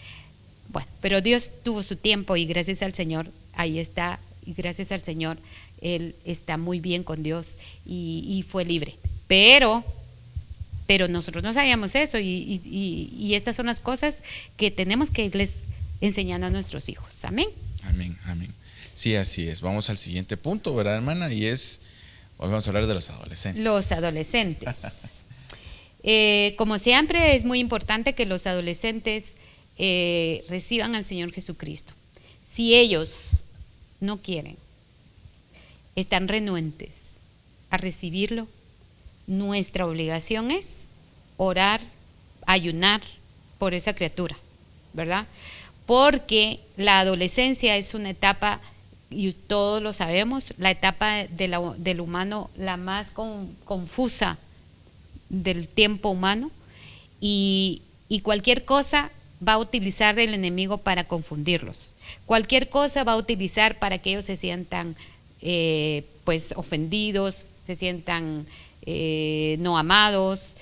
Bueno, pero Dios tuvo su tiempo y gracias al Señor, ahí está, y gracias al Señor, él está muy bien con Dios y fue libre. Pero nosotros no sabíamos eso y estas son las cosas que tenemos que irles enseñando a nuestros hijos. Amén. Amén, amén. Sí, así es. Vamos al siguiente punto, ¿verdad, hermana? Y hoy vamos a hablar de los adolescentes. Los adolescentes. Como siempre, es muy importante que los adolescentes reciban al Señor Jesucristo. Si ellos no quieren, están renuentes a recibirlo, nuestra obligación es orar, ayunar por esa criatura, ¿verdad? Porque la adolescencia es una etapa, y todos lo sabemos, la etapa del humano la más confusa del tiempo humano, y cualquier cosa va a utilizar el enemigo para confundirlos. Cualquier cosa va a utilizar para que ellos se sientan pues ofendidos, se sientan no amados.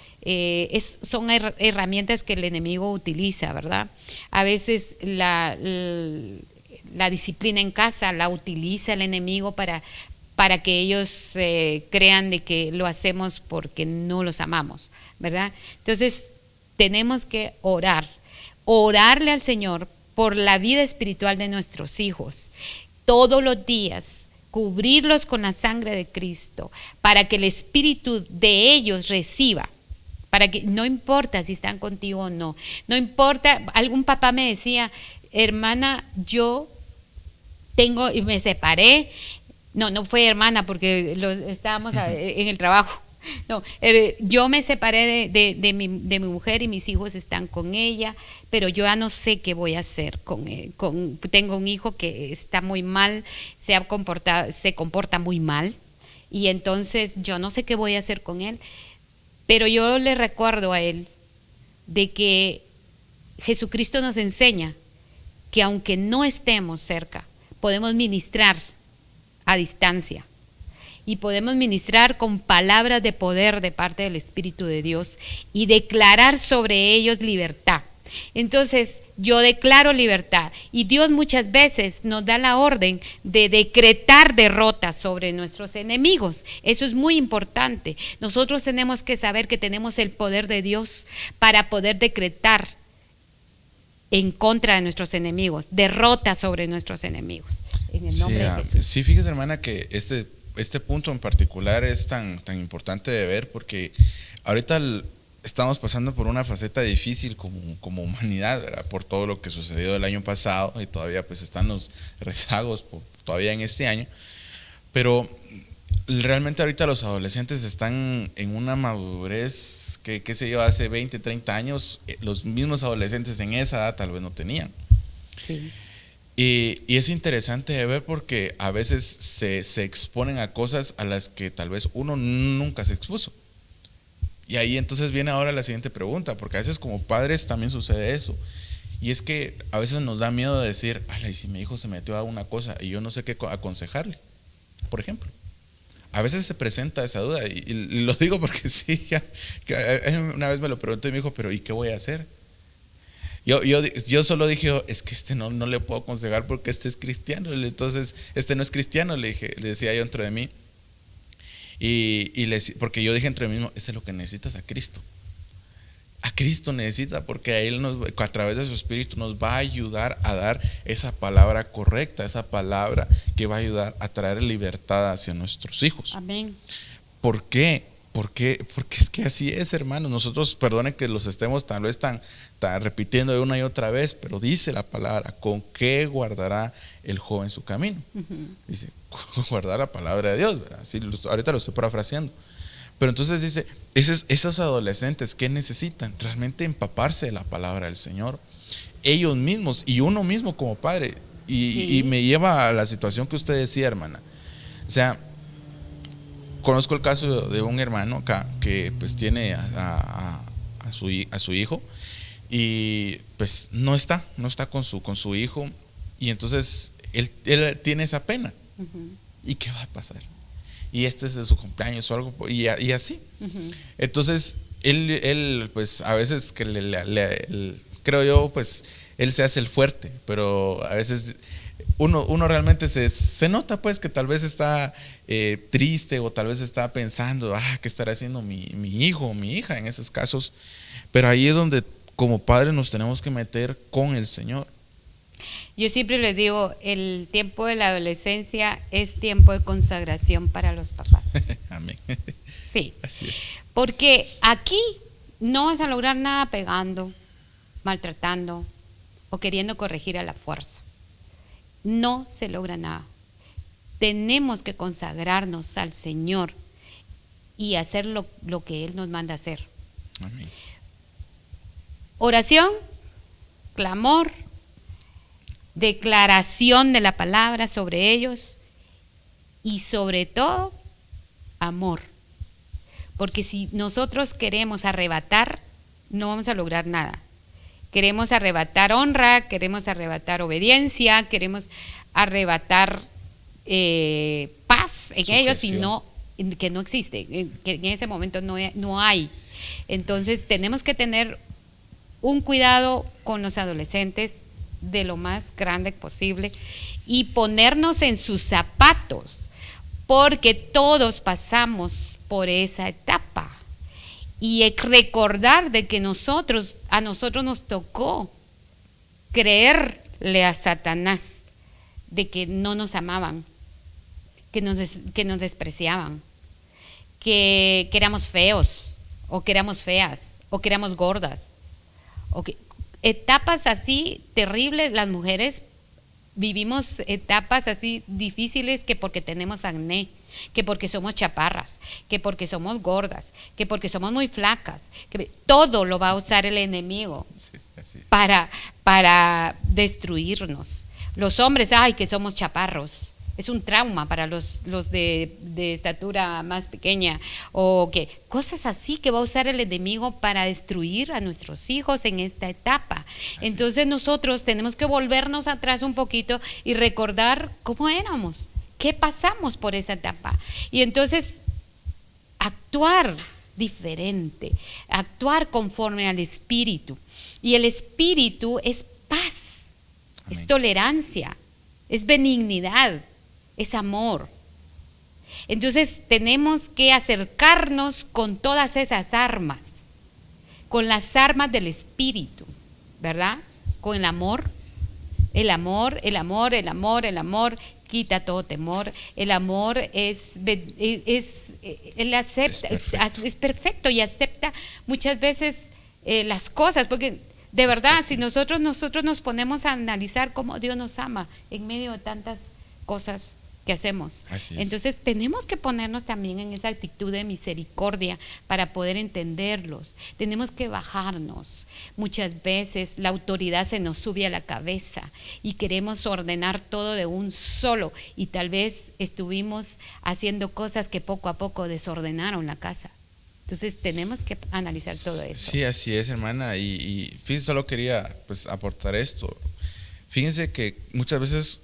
Son herramientas que el enemigo utiliza, ¿verdad? A veces la disciplina en casa la utiliza el enemigo para que ellos crean de que lo hacemos porque no los amamos, ¿verdad? Entonces tenemos que orarle al Señor por la vida espiritual de nuestros hijos todos los días, cubrirlos con la sangre de Cristo para que el espíritu de ellos reciba, para que no importa si están contigo o no importa. Algún papá me decía, hermana, yo me separé, No, no fue hermana porque estábamos en el trabajo. No, yo me separé de mi mujer y mis hijos están con ella, pero yo ya no sé qué voy a hacer con él. Tengo un hijo que está muy mal, se comporta muy mal, y entonces yo no sé qué voy a hacer con él, pero yo le recuerdo a él de que Jesucristo nos enseña que aunque no estemos cerca, podemos ministrar a distancia. Y podemos ministrar con palabras de poder de parte del Espíritu de Dios y declarar sobre ellos libertad. Entonces, yo declaro libertad y Dios muchas veces nos da la orden de decretar derrota sobre nuestros enemigos. Eso es muy importante. Nosotros tenemos que saber que tenemos el poder de Dios para poder decretar en contra de nuestros enemigos, derrota sobre nuestros enemigos. En el nombre de Jesús. Sí, fíjese, hermana, que este punto en particular es tan importante de ver, porque ahorita estamos pasando por una faceta difícil como humanidad, ¿verdad? Por todo lo que sucedió el año pasado, y todavía pues están los rezagos todavía en este año, pero realmente ahorita los adolescentes están en una madurez que, qué sé yo, hace 20, 30 años, los mismos adolescentes en esa edad tal vez no tenían. Sí. Y es interesante de ver porque a veces se exponen a cosas a las que tal vez uno nunca se expuso. Y ahí entonces viene ahora la siguiente pregunta, porque a veces como padres también sucede eso. Y es que a veces nos da miedo de decir, ay, si mi hijo se metió a una cosa y yo no sé qué aconsejarle, por ejemplo. A veces se presenta esa duda y lo digo porque sí, una vez me lo preguntó y me dijo, pero ¿y qué voy a hacer? Yo solo dije, es que no le puedo aconsejar porque este es cristiano, entonces este no es cristiano, le decía yo dentro de mí, porque yo dije entre mí mismo, este es lo que necesitas, a Cristo necesita, porque a Él a través de su Espíritu nos va a ayudar a dar esa palabra correcta, esa palabra que va a ayudar a traer libertad hacia nuestros hijos. Amén. ¿Por qué? Porque es que así es, hermanos. Nosotros, perdonen que los estemos tal vez tan repitiendo de una y otra vez, pero dice la palabra, ¿con qué guardará el joven su camino? Dice, guardar la palabra de Dios, ¿verdad? Así, ahorita lo estoy parafraseando. Pero entonces dice, esos adolescentes, ¿qué necesitan? Realmente empaparse de la palabra del Señor. Ellos mismos y uno mismo como padre. Y me lleva a la situación que usted decía, hermana. O sea, conozco el caso de un hermano acá que pues tiene a su hijo y pues no está con su hijo, y entonces él tiene esa pena. ¿Y qué va a pasar? Y este es de su cumpleaños o algo, y así. Entonces él pues a veces que creo yo, pues él se hace el fuerte, pero a veces uno realmente se nota pues que tal vez está triste, o tal vez está pensando, ¿qué estará haciendo mi hijo o mi hija en esos casos? Pero ahí es donde como padres nos tenemos que meter con el Señor. Yo siempre les digo, el tiempo de la adolescencia es tiempo de consagración para los papás. Amén. Sí. Así es. Porque aquí no vas a lograr nada pegando, maltratando o queriendo corregir a la fuerza. No se logra nada. Tenemos que consagrarnos al Señor y hacer lo que Él nos manda hacer. Amén. Oración, clamor, declaración de la palabra sobre ellos y sobre todo amor. Porque si nosotros queremos arrebatar, no vamos a lograr nada. Queremos arrebatar honra, queremos arrebatar obediencia, queremos arrebatar paz en ellos, que no existe, que en ese momento no hay. Entonces tenemos que tener un cuidado con los adolescentes de lo más grande posible y ponernos en sus zapatos, porque todos pasamos por esa etapa. Y recordar de que a nosotros nos tocó creerle a Satanás de que no nos amaban, que nos despreciaban, que éramos feos, o que éramos feas, o que éramos gordas. Etapas así terribles, las mujeres vivimos etapas así difíciles que porque tenemos acné, que porque somos chaparras, que porque somos gordas, que porque somos muy flacas, que todo lo va a usar el enemigo Sí, así. para destruirnos. Los hombres, ay, que somos chaparros. Es un trauma para los de estatura más pequeña, o que cosas así que va a usar el enemigo para destruir a nuestros hijos en esta etapa. Entonces nosotros tenemos que volvernos atrás un poquito y recordar cómo éramos, qué pasamos por esa etapa. Y entonces actuar diferente, actuar conforme al Espíritu. Y el Espíritu es paz, Amén. es tolerancia, es benignidad, es amor. Entonces tenemos que acercarnos con todas esas armas, con las armas del Espíritu, ¿verdad? Con el amor, el amor, el amor, el amor, el amor quita todo temor. El amor él acepta, es perfecto y acepta muchas veces las cosas, porque de verdad, si nosotros nos ponemos a analizar cómo Dios nos ama en medio de tantas cosas que hacemos. Entonces tenemos que ponernos también en esa actitud de misericordia para poder entenderlos. Tenemos que bajarnos. Muchas veces la autoridad se nos sube a la cabeza y queremos ordenar todo de un solo, y tal vez estuvimos haciendo cosas que poco a poco desordenaron la casa. Entonces tenemos que analizar todo eso. Sí, así es, hermana. Y fíjense, solo quería pues aportar esto. Fíjense que muchas veces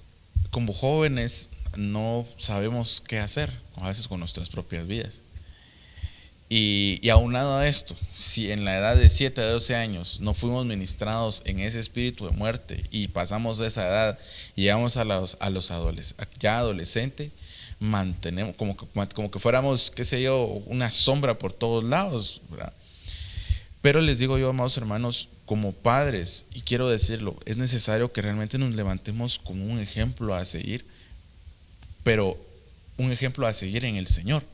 como jóvenes no sabemos qué hacer a veces con nuestras propias vidas. Y aunado a esto, si en la edad de 7 a 12 años no fuimos ministrados en ese espíritu de muerte y pasamos de esa edad y llegamos a los ya adolescentes, mantenemos como que fuéramos, qué sé yo, una sombra por todos lados, ¿verdad? Pero les digo yo, amados hermanos, como padres, y quiero decirlo, es necesario que realmente nos levantemos como un ejemplo a seguir, pero un ejemplo a seguir en el Señor.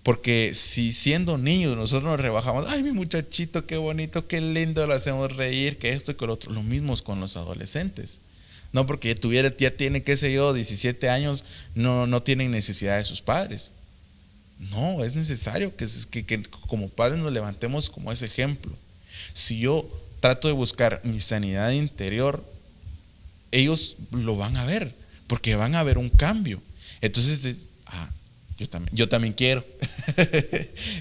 Porque si siendo niños nosotros nos rebajamos, ay, mi muchachito, qué bonito, qué lindo, lo hacemos reír, que esto y que lo otro, lo mismo es con los adolescentes. No porque ya tiene, qué sé yo, 17 años, no tienen necesidad de sus padres. No, es necesario que como padres nos levantemos como ese ejemplo. Si yo trato de buscar mi sanidad interior, ellos lo van a ver, porque van a ver un cambio. Entonces, yo también quiero.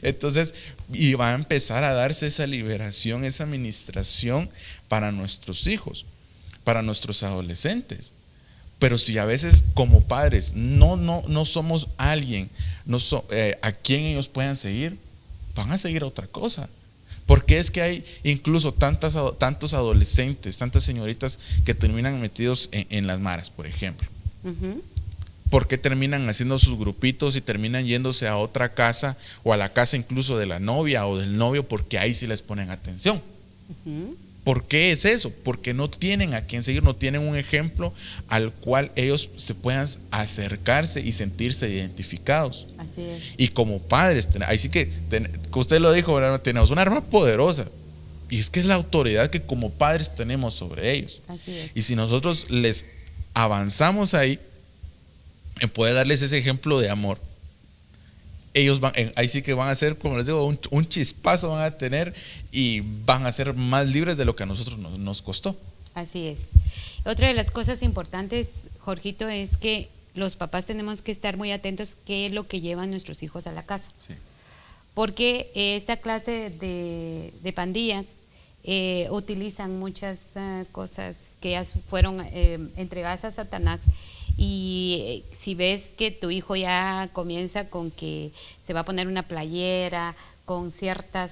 Entonces, y va a empezar a darse esa liberación, esa administración para nuestros hijos, para nuestros adolescentes. Pero si a veces como padres no somos alguien a quien ellos puedan seguir, van a seguir a otra cosa. Porque es que hay incluso tantos adolescentes, tantas señoritas que terminan metidos en las maras, por ejemplo. Uh-huh. ¿Por qué terminan haciendo sus grupitos y terminan yéndose a otra casa o a la casa incluso de la novia o del novio? Porque ahí sí les ponen atención. Uh-huh. ¿Por qué es eso? Porque no tienen a quien seguir, no tienen un ejemplo al cual ellos se puedan acercarse y sentirse identificados. Así es. Y como padres, ahí sí que usted lo dijo, ¿verdad? Tenemos una arma poderosa. Y es que es la autoridad que como padres tenemos sobre ellos. Así es. Y si nosotros les avanzamos ahí, en poder darles ese ejemplo de amor, ellos ahí sí que van a ser, como les digo, un chispazo van a tener y van a ser más libres de lo que a nosotros nos costó. Así es. Otra de las cosas importantes, Jorgito, es que los papás tenemos que estar muy atentos qué es lo que llevan nuestros hijos a la casa. Sí. Porque esta clase de pandillas utilizan muchas cosas que ya fueron entregadas a Satanás. Y si ves que tu hijo ya comienza con que se va a poner una playera con ciertas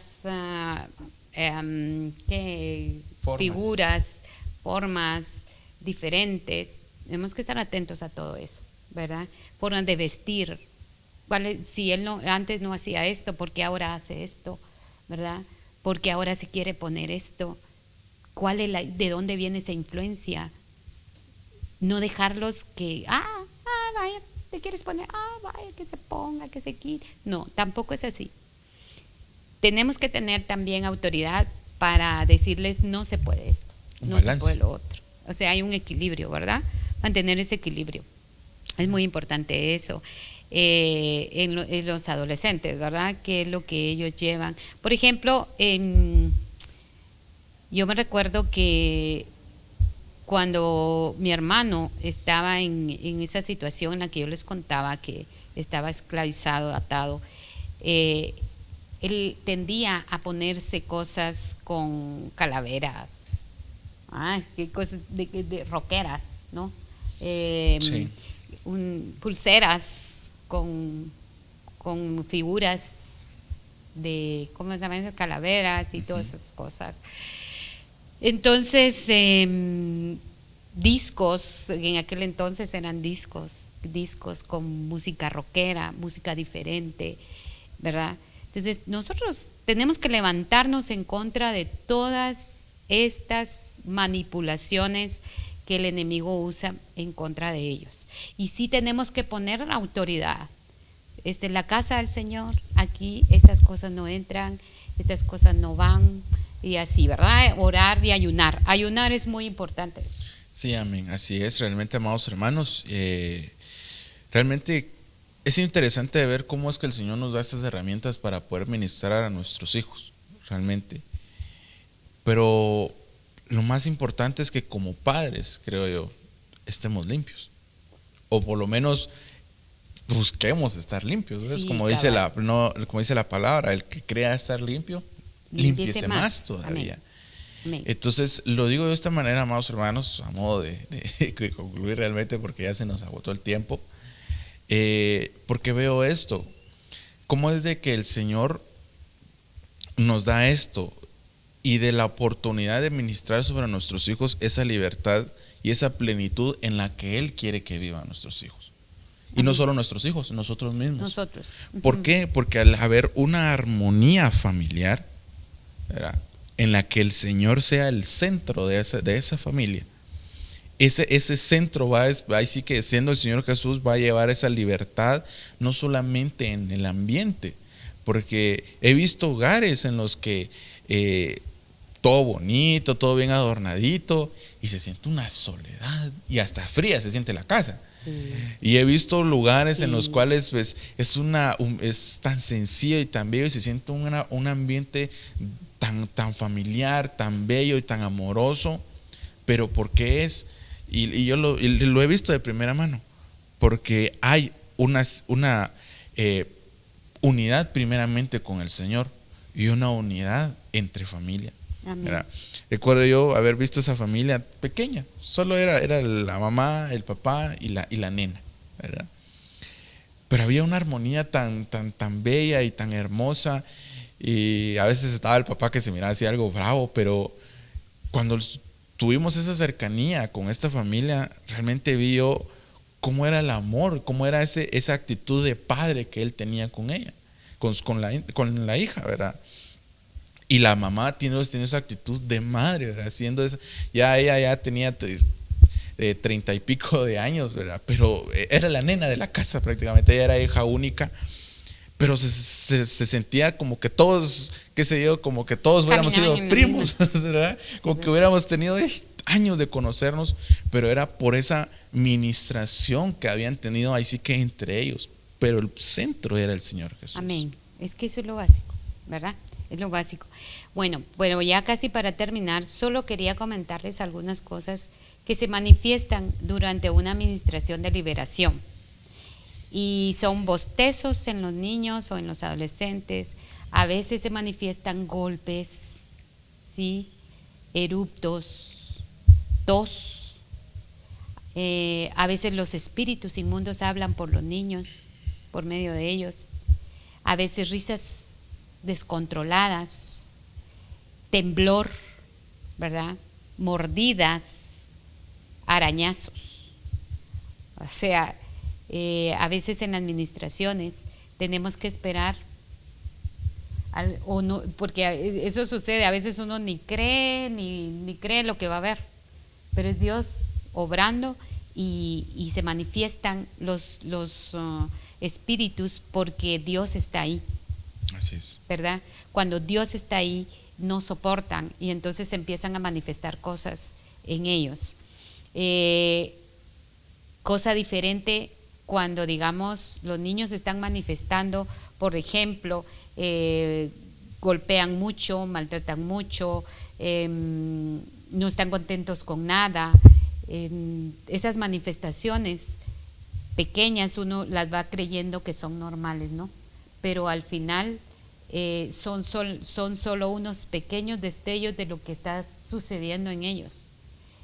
formas diferentes, tenemos que estar atentos a todo eso, ¿verdad? Formas de vestir. Si él antes no hacía esto, ¿por qué ahora hace esto? ¿Verdad? ¿Por qué ahora se quiere poner esto? ¿De dónde viene esa influencia? No dejarlos que, vaya, te quieres poner, vaya, que se ponga, que se quite. No, tampoco es así. Tenemos que tener también autoridad para decirles, no se puede esto, no se puede lo otro. O sea, hay un equilibrio, ¿verdad? Mantener ese equilibrio. Es muy importante eso. En los adolescentes, ¿verdad? ¿Qué es lo que ellos llevan? Por ejemplo, yo me recuerdo que cuando mi hermano estaba en esa situación en la que yo les contaba que estaba esclavizado, atado, él tendía a ponerse cosas con calaveras, qué cosas de rockeras, ¿no? Sí. Pulseras con figuras de, ¿cómo se llaman esas? Calaveras y todas esas cosas. Entonces, discos, en aquel entonces eran discos con música rockera, música diferente, ¿verdad? Entonces, nosotros tenemos que levantarnos en contra de todas estas manipulaciones que el enemigo usa en contra de ellos. Y sí tenemos que poner la autoridad. La casa del Señor, aquí estas cosas no entran, estas cosas no van, y así, ¿verdad? Orar y ayunar. Ayunar es muy importante. Sí, amén. Así es, realmente, amados hermanos. Realmente es interesante ver cómo es que el Señor nos da estas herramientas para poder ministrar a nuestros hijos, realmente. Pero lo más importante es que como padres, creo yo, estemos limpios. O por lo menos busquemos estar limpios. Sí, como dice la palabra, el que crea estar limpio, límpiese más todavía. Amén. Entonces, lo digo de esta manera, amados hermanos, a modo de concluir realmente, porque ya se nos agotó el tiempo. Porque veo esto, cómo es de que el Señor nos da esto y de la oportunidad de ministrar sobre nuestros hijos esa libertad y esa plenitud en la que Él quiere que vivan nuestros hijos. Y no solo nuestros hijos, nosotros mismos. Nosotros. ¿Por qué? Porque al haber una armonía familiar, ¿verdad?, en la que el Señor sea el centro de esa familia, ese centro ahí sí que siendo el Señor Jesús va a llevar esa libertad no solamente en el ambiente, porque he visto hogares en los que todo bonito, todo bien adornadito, y se siente una soledad y hasta fría se siente la casa. Sí. Y he visto lugares en los cuales pues, es tan sencillo y tan bello y se siente un ambiente tan familiar, tan bello y tan amoroso. Pero ¿por qué es? Y yo lo he visto de primera mano, porque hay una unidad primeramente con el Señor y una unidad entre familia. Recuerdo yo haber visto esa familia pequeña, solo era la mamá, el papá y la nena, ¿verdad? Pero había una armonía tan bella y tan hermosa, y a veces estaba el papá que se miraba así algo bravo, pero cuando tuvimos esa cercanía con esta familia, realmente vi yo cómo era el amor, cómo era esa actitud de padre que él tenía con ella, con la hija, ¿verdad? Y la mamá tiene esa actitud de madre, ¿verdad? Siendo esa, ella ya tenía 30 y pico de años, ¿verdad? Pero era la nena de la casa prácticamente, ella era hija única, pero se sentía como que todos, qué sé yo, como que todos hubiéramos sido primos, ¿verdad? Como que hubiéramos tenido años de conocernos, pero era por esa ministración que habían tenido ahí sí que entre ellos, pero el centro era el Señor Jesús. Amén. Es que eso es lo básico, ¿verdad? Es lo básico. Bueno, ya casi para terminar, solo quería comentarles algunas cosas que se manifiestan durante una administración de liberación. Y son bostezos en los niños o en los adolescentes. A veces se manifiestan golpes, ¿sí? Eruptos, tos. A veces los espíritus inmundos hablan por los niños, por medio de ellos. A veces risas descontroladas, temblor, ¿verdad? Mordidas, arañazos. O sea, a veces en administraciones tenemos que esperar o no, porque eso sucede, a veces uno ni cree lo que va a haber, pero es Dios obrando y se manifiestan los espíritus porque Dios está ahí. Así es. ¿Verdad? Cuando Dios está ahí, no soportan y entonces empiezan a manifestar cosas en ellos. Cosa diferente cuando, digamos, los niños están manifestando, por ejemplo, golpean mucho, maltratan mucho, no están contentos con nada. Esas manifestaciones pequeñas uno las va creyendo que son normales, ¿no? Pero al final son solo unos pequeños destellos de lo que está sucediendo en ellos.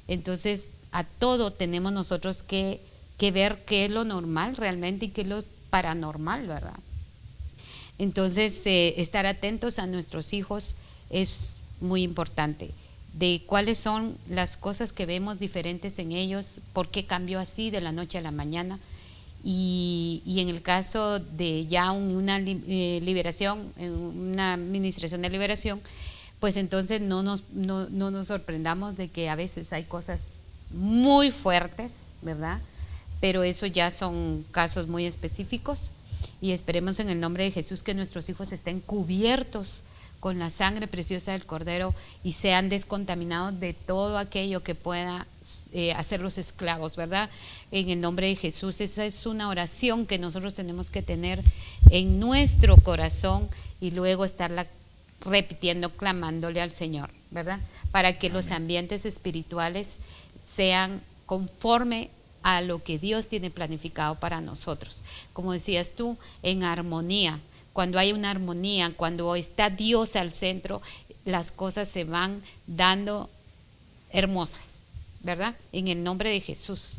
Entonces, a todo tenemos nosotros que ver qué es lo normal realmente y qué es lo paranormal, ¿verdad? Entonces, estar atentos a nuestros hijos es muy importante, de cuáles son las cosas que vemos diferentes en ellos, por qué cambió así de la noche a la mañana, y en el caso de ya una liberación, una administración de liberación, pues entonces no nos sorprendamos de que a veces hay cosas muy fuertes, ¿verdad? Pero eso ya son casos muy específicos, y esperemos en el nombre de Jesús que nuestros hijos estén cubiertos con la sangre preciosa del Cordero y sean descontaminados de todo aquello que pueda hacerlos esclavos, ¿verdad? En el nombre de Jesús. Esa es una oración que nosotros tenemos que tener en nuestro corazón y luego estarla repitiendo, clamándole al Señor, ¿verdad? Para que los ambientes espirituales sean conforme a lo que Dios tiene planificado para nosotros. Como decías tú, en armonía. Cuando hay una armonía, cuando está Dios al centro, las cosas se van dando hermosas, ¿verdad? En el nombre de Jesús.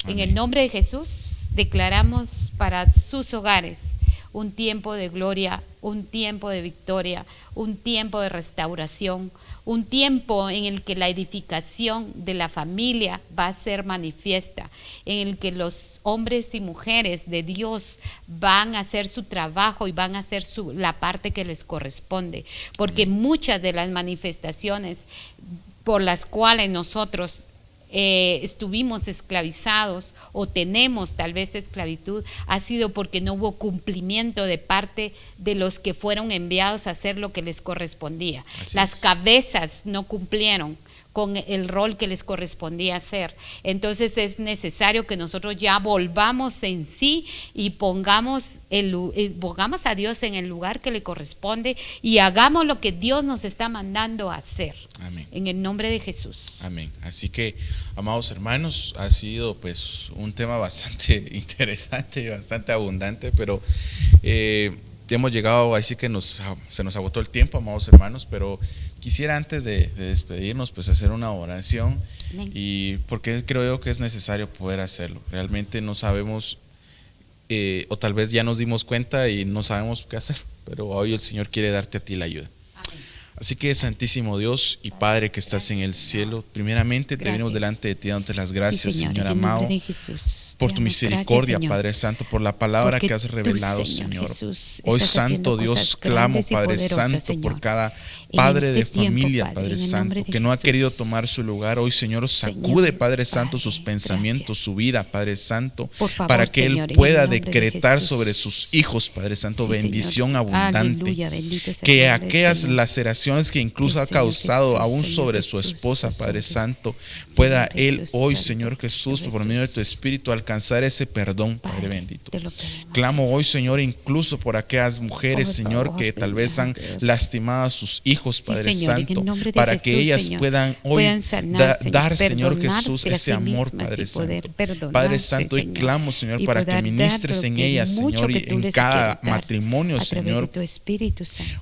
Amén. En el nombre de Jesús declaramos para sus hogares un tiempo de gloria, un tiempo de victoria, un tiempo de restauración, un tiempo en el que la edificación de la familia va a ser manifiesta, en el que los hombres y mujeres de Dios van a hacer su trabajo y van a hacer la parte que les corresponde, porque muchas de las manifestaciones por las cuales nosotros estuvimos esclavizados o tenemos tal vez esclavitud, ha sido porque no hubo cumplimiento de parte de los que fueron enviados a hacer lo que les correspondía. Las cabezas no cumplieron con el rol que les correspondía hacer. Entonces es necesario que nosotros ya volvamos en sí y pongamos a Dios en el lugar que le corresponde y hagamos lo que Dios nos está mandando a hacer. Amén. En el nombre de Jesús. Amén. Así que, amados hermanos, ha sido pues un tema bastante interesante, bastante abundante, pero hemos llegado, así que se nos agotó el tiempo, amados hermanos, pero quisiera antes de despedirnos pues hacer una oración. Amén. Y porque creo yo que es necesario poder hacerlo. Realmente no sabemos o tal vez ya nos dimos cuenta y no sabemos qué hacer, pero hoy el Señor quiere darte a ti la ayuda. Amén. Así que, Santísimo Dios y Padre que estás en el cielo, primeramente te venimos delante de ti dándote las gracias, sí, Señor amado, por tu misericordia, gracias, Padre Santo, por la palabra que has revelado, Señor. Hoy, Santo Dios, clamo, Padre Santo, Señor, por cada Padre de familia, Padre Santo, que no ha querido tomar su lugar. Hoy, Señor, sacude, Padre Santo, sus pensamientos, su vida, Padre Santo, para que Él pueda decretar sobre sus hijos, Padre Santo, bendición abundante. Que aquellas laceraciones que incluso ha causado aún sobre su esposa, Padre Santo, pueda Él hoy, Señor Jesús, por medio de tu Espíritu, alcanzar ese perdón, Padre bendito. Clamo hoy, Señor, incluso por aquellas mujeres, Señor, que tal vez han lastimado a sus hijos, Padre Santo, para que ellas puedan hoy dar, Señor Jesús, ese amor, Padre Santo. Padre Santo, hoy clamo, Señor, para que ministres en ellas, Señor, y en cada matrimonio, Señor,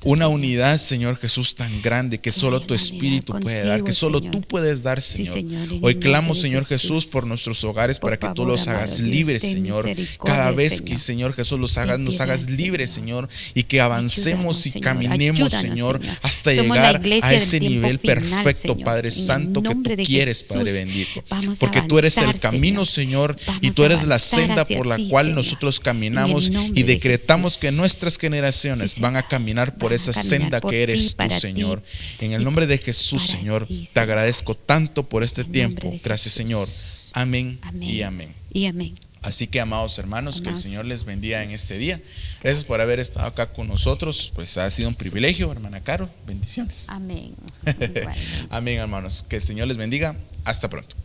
una unidad, Señor Jesús, tan grande que solo tu Espíritu puede dar, que solo tú puedes dar, Señor. Hoy clamo, Señor Jesús, por nuestros hogares, para que tú los hagas libres, Señor. Cada vez que, Señor Jesús, nos hagas libres, Señor, y que avancemos y caminemos, Señor, hasta llegar a ese nivel perfecto, Padre Santo, que tú quieres, Padre bendito. Porque tú eres el camino, Señor, y tú eres la senda por la cual nosotros caminamos y decretamos que nuestras generaciones van a caminar por esa senda que eres tú, Señor. En el nombre de Jesús, Señor, te agradezco tanto por este tiempo. Gracias, Señor. Amén y amén. Y amén. Así que, amados hermanos, que el Señor les bendiga en este día. Gracias por haber estado acá con nosotros. Pues ha sido un privilegio, hermana Caro. Bendiciones. Amén. Amén, hermanos. Que el Señor les bendiga. Hasta pronto.